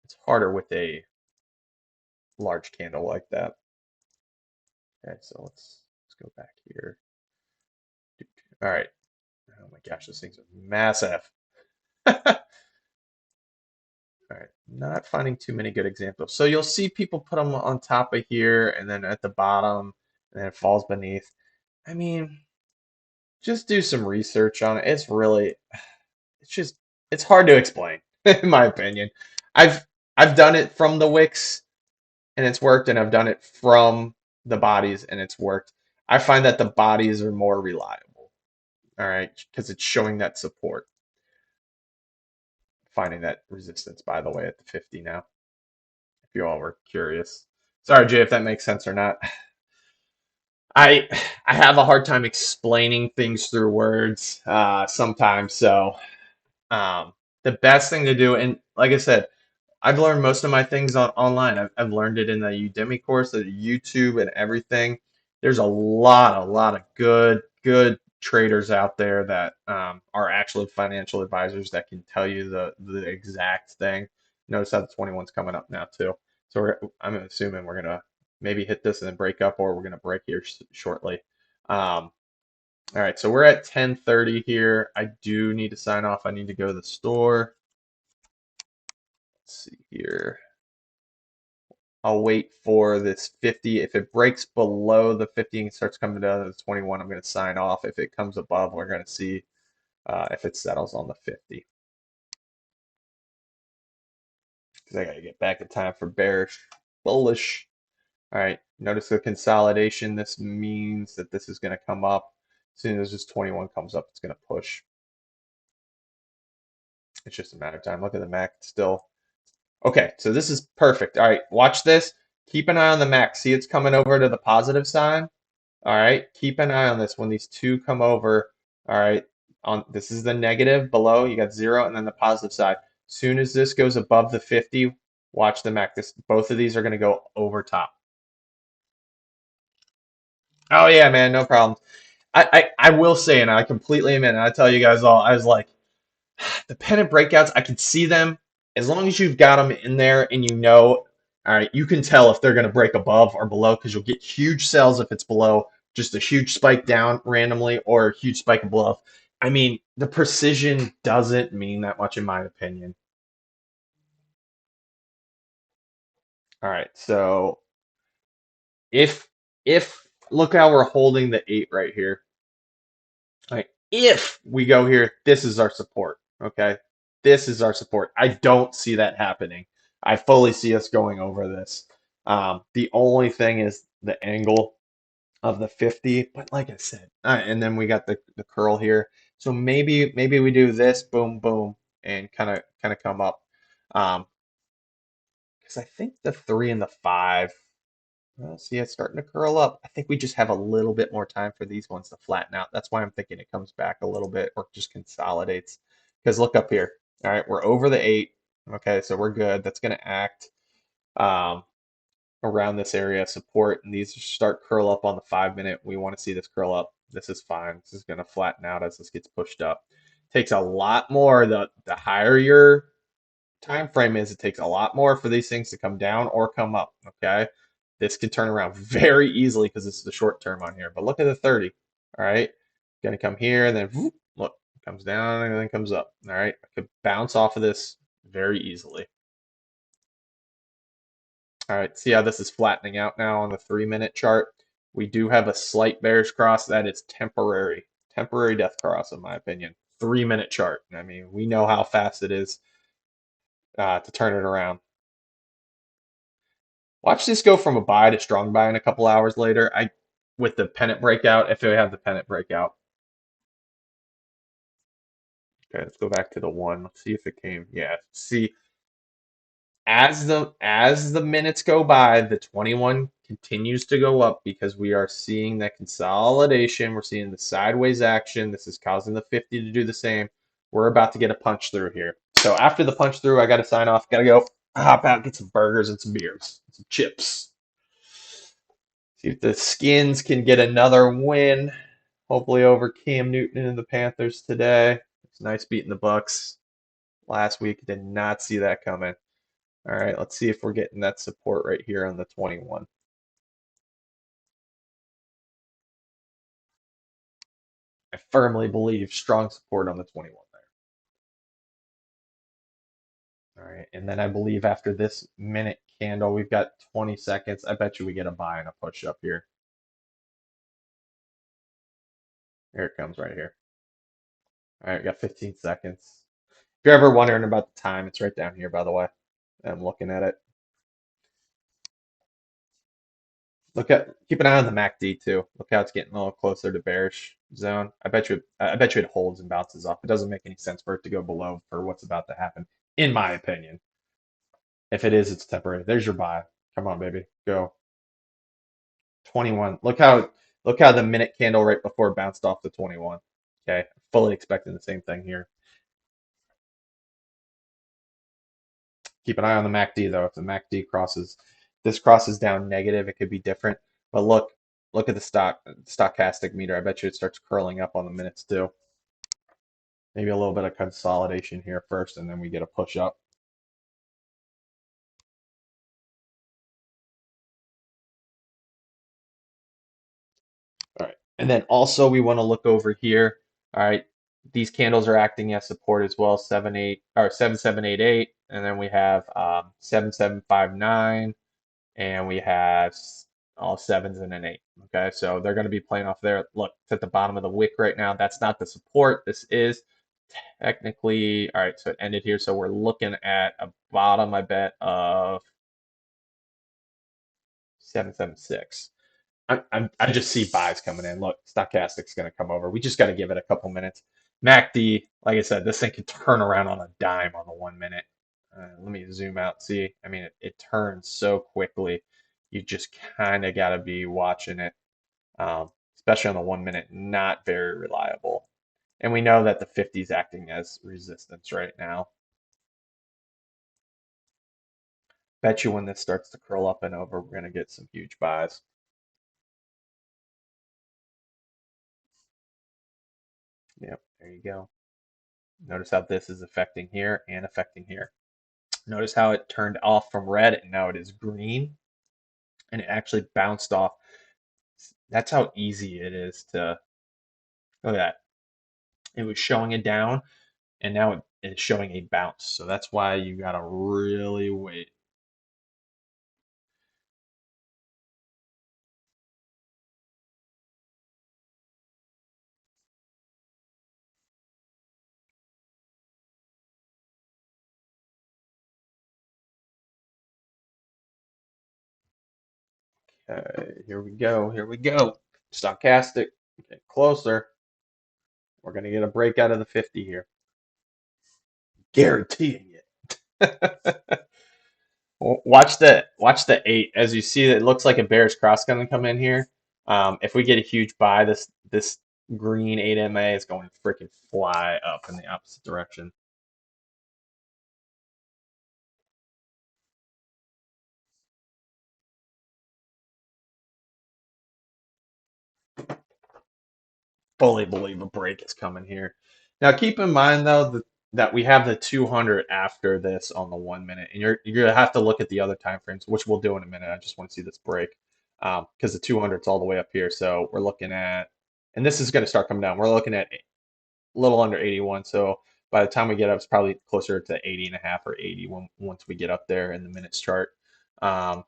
It's harder with a large candle like that. Okay, so let's go back here. All right. Oh my gosh, this thing's massive. All right, not finding too many good examples. So you'll see people put them on top of here and then at the bottom, and then it falls beneath. I mean, just do some research on it. It's just, it's hard to explain, in my opinion. I've I've done it from the wicks and it's worked, and I've done it from the bodies and it's worked. I find that the bodies are more reliable, all right, because it's showing that support. Finding that resistance, by the way, at the 50 now, if you all were curious. Sorry, Jay, if that makes sense or not. I I have a hard time explaining things through words sometimes, so the best thing to do, and like I said, I've learned most of my things online. I've learned it in the Udemy course, the YouTube, and everything. There's a lot of good traders out there that are actually financial advisors that can tell you the exact thing. Notice how the 21's coming up now too. So I'm assuming we're gonna maybe hit this and then break up, or we're gonna break here shortly. All right, so we're at 10:30 here. I do need to sign off. I need to go to the store. Let's see here. I'll wait for this 50. If it breaks below the 50 and starts coming down to the 21, I'm going to sign off. If it comes above, we're going to see if it settles on the 50. Because I got to get back in time for bearish, bullish. All right, notice the consolidation. This means that this is going to come up. As soon as this 21 comes up, it's going to push. It's just a matter of time. Look at the MAC still. Okay, so this is perfect. All right, watch this. Keep an eye on the MAC. See it's coming over to the positive side. All right, keep an eye on this when these two come over. All right, on this is the negative below. You got 0 and then the positive side. Soon as this goes above the 50, watch the MAC. Both of these are going to go over top. Oh yeah, man, no problem. I will say, and I completely admit, and I tell you guys all, I was like, the pennant breakouts, I can see them as long as you've got them in there and you know, all right, you can tell if they're going to break above or below because you'll get huge sells if it's below, just a huge spike down randomly or a huge spike above. I mean, the precision doesn't mean that much in my opinion. All right, so if if look how we're holding the 8 right here. Like, if we go here, this is our support. Okay. This is our support. I don't see that happening. I fully see us going over this. The only thing is the angle. of the 50. But like I said, and then we got the curl here. So maybe we do this, boom, boom, and kind of come up. Um, because I think the 3 and the 5. Well, see, it's starting to curl up. I think we just have a little bit more time for these ones to flatten out. That's why I'm thinking it comes back a little bit or just consolidates. Because look up here. All right, we're over the 8. Okay, so we're good. That's going to act um, around this area of support. And these start curl up on the 5 minute. We want to see this curl up. This is fine. This is going to flatten out as this gets pushed up. Takes a lot more. The higher your time frame is, it takes a lot more for these things to come down or come up. Okay, this can turn around very easily because this is the short term on here. But look at the 30. All right, gonna come here and then whoop, look, comes down and then comes up. All right, I could bounce off of this very easily. All right, see how this is flattening out now on the 3 minute chart. We do have a slight bearish cross that is temporary death cross in my opinion. 3 minute chart. I mean, we know how fast it is to turn it around. Watch this go from a buy to strong buy in a couple hours later. With the pennant breakout, if we have the pennant breakout. Okay, let's go back to the 1. Let's see if it came. Yeah. See, as the minutes go by, the 21 continues to go up because we are seeing that consolidation. We're seeing the sideways action. This is causing the 50 to do the same. We're about to get a punch through here. So after the punch through, I got to sign off. Got to go hop out, get some burgers and some beers, some chips. See if the Skins can get another win, hopefully over Cam Newton and the Panthers today. It's nice beating the Bucks last week. Did not see that coming. All right, let's see if we're getting that support right here on the 21. I firmly believe strong support on the 21 there. All right, and then I believe after this minute candle, we've got 20 seconds. I bet you we get a buy and a push up here. Here it comes right here. All right, we got 15 seconds. If you're ever wondering about the time, it's right down here, by the way. I'm looking at it. Keep an eye on the MACD too. Look how it's getting a little closer to bearish zone. I bet you it holds and bounces off. It doesn't make any sense for it to go below for what's about to happen, in my opinion. If it is, it's temporary. There's your buy. Come on, baby, go. 21. Look how the minute candle right before bounced off the 21. Okay, fully expecting the same thing here. Keep an eye on the MACD though. If the MACD crosses down negative, it could be different. But look at the stochastic meter. I bet you it starts curling up on the minutes too. Maybe a little bit of consolidation here first, and then we get a push up. All right, and then also we want to look over here. All right, these candles are acting as support as well. 7788, and then we have 7759. And we have all sevens and an 8. Okay, so they're going to be playing off there. Look, it's at the bottom of the wick right now. That's not the support. This is technically, all right, so it ended here. So we're looking at a bottom, I bet, of 776. I just see buys coming in. Look, stochastic's going to come over. We just got to give it a couple minutes. MACD, like I said, this thing can turn around on a dime on the 1 minute. Let me zoom out. See, I mean, it turns so quickly. You just kind of got to be watching it, especially on the 1 minute. Not very reliable. And we know that the 50 is acting as resistance right now. Bet you when this starts to curl up and over, we're going to get some huge buys. Yep, there you go. Notice how this is affecting here and affecting here. Notice how it turned off from red and now it is green and it actually bounced off. That's how easy it is to look at that. It was showing it down and now it is showing a bounce. So that's why you gotta really wait. Okay, here we go. Here we go. Stochastic, okay, closer. We're going to get a breakout of the 50 here. Guaranteeing it. Watch the 8. As you see, it looks like a bear's cross going to come in here. If we get a huge buy, this green 8MA is going to freaking fly up in the opposite direction. Fully believe a break is coming here. Now, keep in mind though that we have the 200 after this on the 1 minute, and you're gonna have to look at the other time frames, which we'll do in a minute. I just want to see this break because the 200 is all the way up here. So we're looking at, and this is going to start coming down. We're looking at a little under 81. So by the time we get up, it's probably closer to 80 and a half or 80 once we get up there in the minutes chart. Um,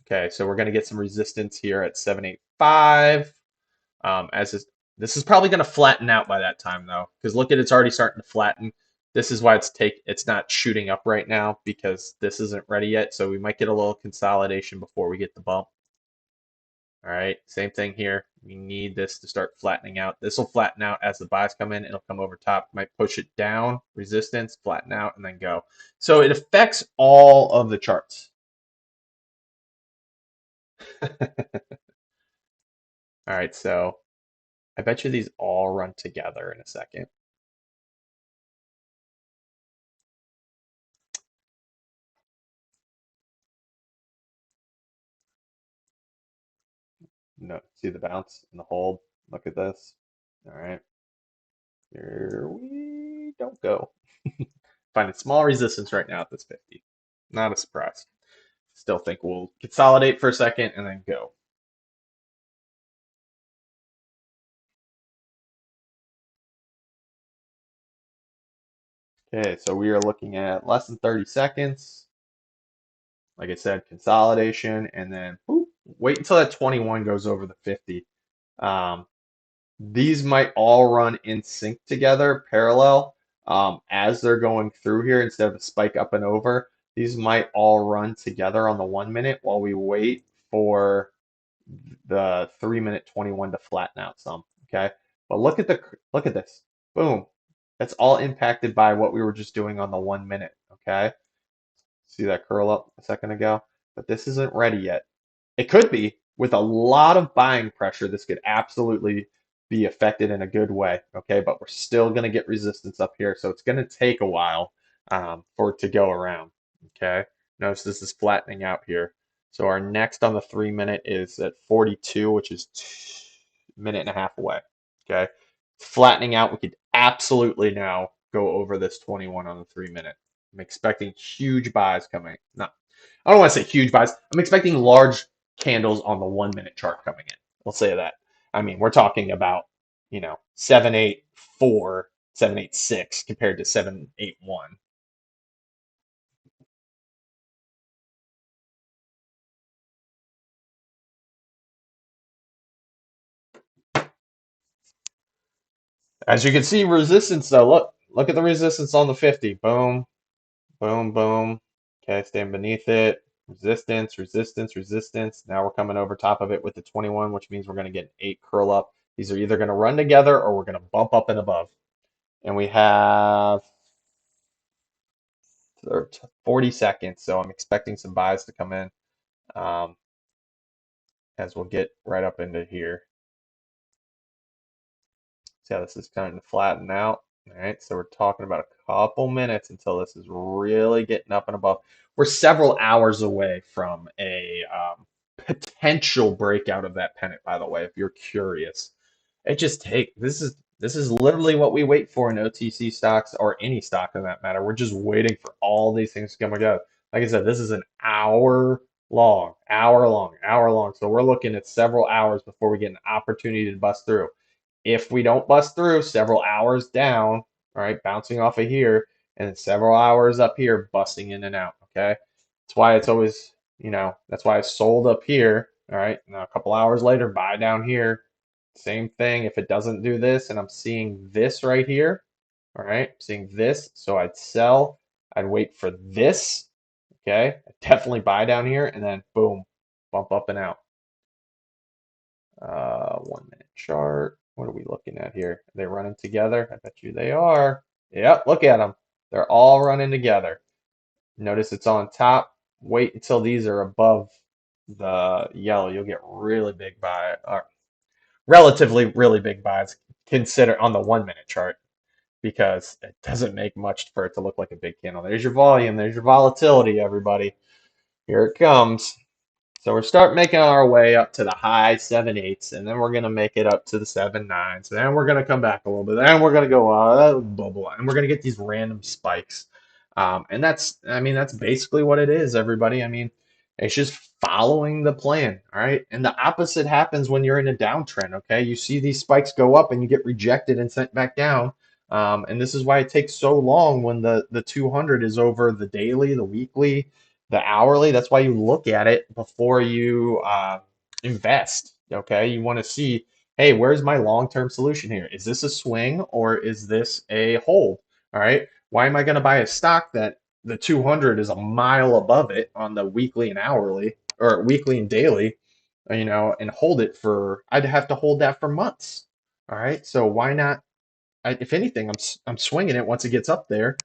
okay, so we're going to get some resistance here at 785. As this is probably going to flatten out by that time though, because look at it's already starting to flatten. This is why it's not shooting up right now because this isn't ready yet. So we might get a little consolidation before we get the bump. All right, same thing here. We need this to start flattening out. This will flatten out as the buys come in. It'll come over top, might push it down, resistance, flatten out, and then go. So it affects all of the charts. All right, so I bet you these all run together in a second. No, see the bounce and the hold. Look at this. All right, here we don't go. Finding small resistance right now at this 50. Not a surprise. Still think we'll consolidate for a second and then go. Okay, so we are looking at less than 30 seconds. Like I said, consolidation, and then wait until that 21 goes over the 50. Um, these might all run in sync together, parallel, as they're going through here instead of a spike up and over. These might all run together on the 1 minute while we wait for the 3 minute 21 to flatten out some. Okay, but look at this. Boom. That's all impacted by what we were just doing on the 1 minute. Okay, see that curl up a second ago, but this isn't ready yet. It could be with a lot of buying pressure. This could absolutely be affected in a good way. Okay, but we're still going to get resistance up here, so it's going to take a while for it to go around. Okay, notice this is flattening out here. So our next on the 3 minute is at 42, which is minute and a half away. Okay, it's flattening out. We could absolutely now go over this 21 on the 3 minute. I'm expecting huge buys coming. No, I don't want to say huge buys. I'm expecting large candles on the 1 minute chart coming in. We'll say that. I mean, we're talking about, 784, 786 compared to 781. As you can see, resistance though. Look at the resistance on the 50. Boom, boom, boom. Okay, staying beneath it. Resistance, resistance, resistance. Now we're coming over top of it with the 21, which means we're going to get an 8 curl up. These are either going to run together or we're going to bump up and above. And we have 40 seconds, so I'm expecting some buys to come in um, as we'll get right up into here. See how this is kind of flatten out. All right, so we're talking about a couple minutes until this is really getting up and above. We're several hours away from a potential breakout of that pennant, by the way, if you're curious. This is literally what we wait for in OTC stocks or any stock in that matter. We're just waiting for all these things to come and go. Like I said, this is an hour long, hour long, hour long. So we're looking at several hours before we get an opportunity to bust through. If we don't bust through, several hours down, all right, bouncing off of here, and then several hours up here, busting in and out. Okay, that's why it's always, that's why I sold up here. All right, now a couple hours later, buy down here. Same thing. If it doesn't do this, and I'm seeing this right here, all right, I'm seeing this, so I'd sell. I'd wait for this. Okay, I'd definitely buy down here, and then boom, bump up and out. 1 minute chart. What are we looking at here? Are they running together? I bet you they are. Yep, look at them. They're all running together. Notice it's on top. Wait until these are above the yellow. You'll get really big buy, or relatively really big buys. Consider on the 1 minute chart because it doesn't make much for it to look like a big candle. There's your volume. There's your volatility, everybody. Here it comes. So we're start making our way up to the high 7/8s, and then we're gonna make it up to the 7/9s. Then we're gonna come back a little bit. Then we're gonna go blah, blah, blah, and we're gonna get these random spikes. And that's, I mean, that's basically what it is, everybody. I mean, it's just following the plan, all right? And the opposite happens when you're in a downtrend, okay? You see these spikes go up and you get rejected and sent back down. And this is why it takes so long when the 200 is over the daily, the weekly, the hourly. That's why you look at it before you invest. Okay, you want to see, hey, where's my long-term solution here? Is this a swing or is this a hold? All right. Why am I going to buy a stock that the 200 is a mile above it on the weekly and hourly or weekly and daily, and hold it for, I'd have to hold that for months. All right. So why not if anything, I'm swinging it once it gets up there,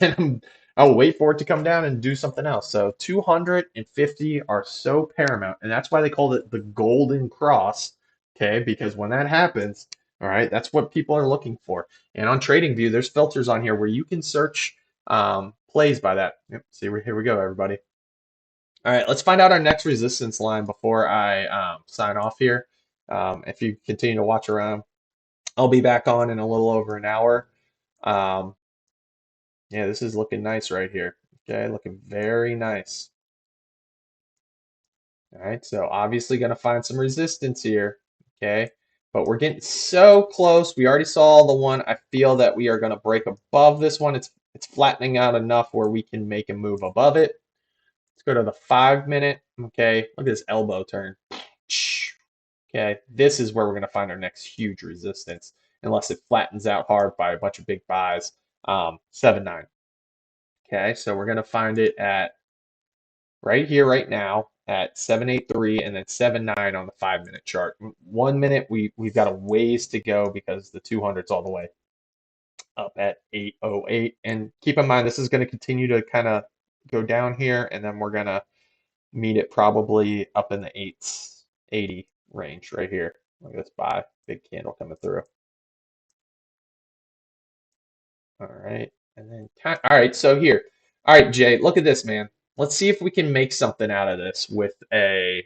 and I'll wait for it to come down and do something else. So 250 are so paramount, and that's why they called it the golden cross. Okay, because when that happens, all right, that's what people are looking for. And on TradingView, there's filters on here where you can search plays by that. Yep, see, here we go, everybody. All right, let's find out our next resistance line before I sign off here. If you continue to watch around, I'll be back on in a little over an hour. Um, yeah, this is looking nice right here. Okay, looking very nice. All right, so obviously going to find some resistance here. Okay, but we're getting so close. We already saw the one. I feel that we are going to break above this one. It's flattening out enough where we can make a move above it. Let's go to the 5 minute. Okay, look at this elbow turn. Okay, this is where we're going to find our next huge resistance, unless it flattens out hard by a bunch of big buys. 7/9. Okay, so we're going to find it at right here, right now, at 783 and then 7/9 on the 5 minute chart. 1 minute, we've got a ways to go because the 200's all the way up at 808. And keep in mind, this is going to continue to kind of go down here, and then we're going to meet it probably up in the 880 range right here. Look at this buy, big candle coming through. All right, and then all right, so here. All right, Jay, look at this, man. Let's see if we can make something out of this with a.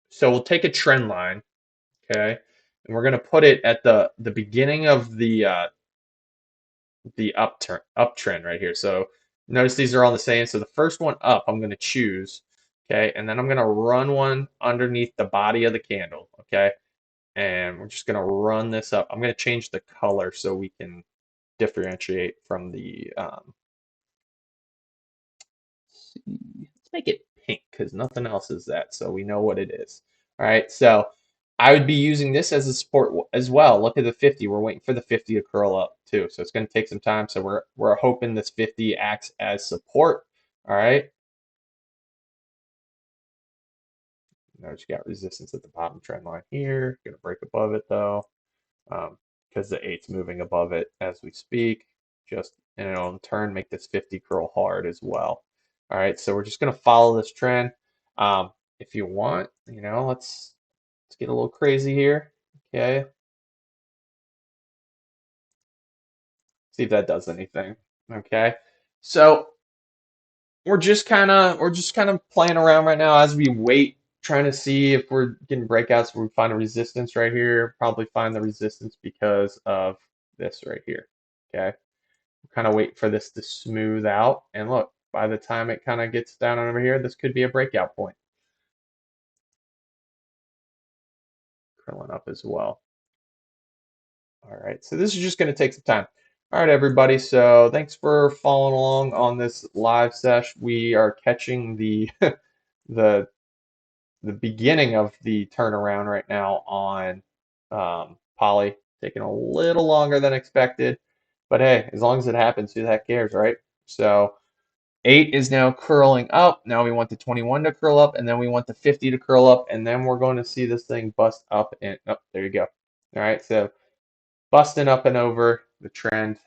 So we'll take a trend line, okay, and we're gonna put it at the beginning of the uptrend right here. So notice these are all the same. So the first one up, I'm gonna choose, okay, and then I'm gonna run one underneath the body of the candle, okay, and we're just gonna run this up. I'm gonna change the color so we can differentiate from the let's make it pink because nothing else is that, so we know what it is. All right, so I would be using this as a support as well. Look at the 50. We're waiting for the 50 to curl up too, so it's going to take some time. So we're hoping this 50 acts as support. All right. Notice you got resistance at the bottom trend line here. Going to break above it though, because the 8's moving above it as we speak. Just and it'll in turn make this 50 curl hard as well. All right, so we're just going to follow this trend. If you want, let's get a little crazy here. Okay, see if that does anything. Okay, so we're just kind of playing around right now as we wait, trying to see if we're getting breakouts where we find a resistance right here. Probably find the resistance because of this right here. Okay, we're kind of waiting for this to smooth out, and look, by the time it kind of gets down over here, this could be a breakout point. Curling up as well. All right, so this is just going to take some time. All right, everybody. So thanks for following along on this live sesh. We are catching the the the beginning of the turnaround right now on Poly, taking a little longer than expected. But hey, as long as it happens, who the heck cares, right? So 8 is now curling up. Now we want the 21 to curl up, and then we want the 50 to curl up, and then we're going to see this thing bust up and up. Oh, there you go. All right, so busting up and over the trend,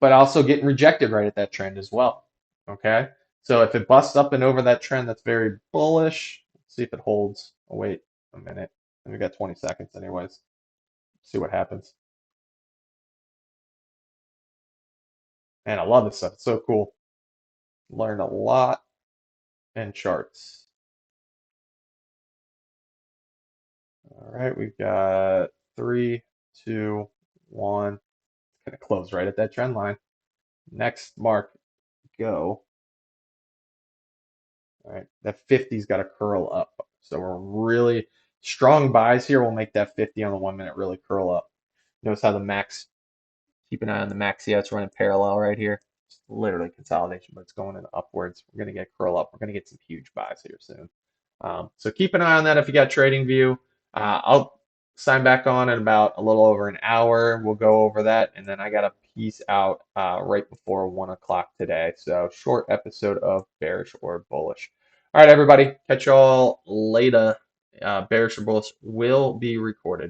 but also getting rejected right at that trend as well. Okay, so if it busts up and over that trend, that's very bullish. Let's see if it holds. Oh, wait a minute. We got 20 seconds anyways. See what happens. Man, I love this stuff. It's so cool. Learned a lot in charts. All right, we've got 3, 2, 1. It's gonna close right at that trend line. Next mark, go. All right, that 50's got to curl up. So we're really strong buys here will make that 50 on the 1 minute really curl up. Notice how the max, keep an eye on the max. Yeah, it's running parallel right here. It's literally consolidation, but it's going in upwards. We're going to get curl up. We're going to get some huge buys here soon. So keep an eye on that if you got TradingView. I'll sign back on in about a little over an hour. We'll go over that, and then I got a piece out right before 1 o'clock today. So short episode of Bearish or Bullish. All right, everybody. Catch y'all later. Bearish or Bullish will be recorded.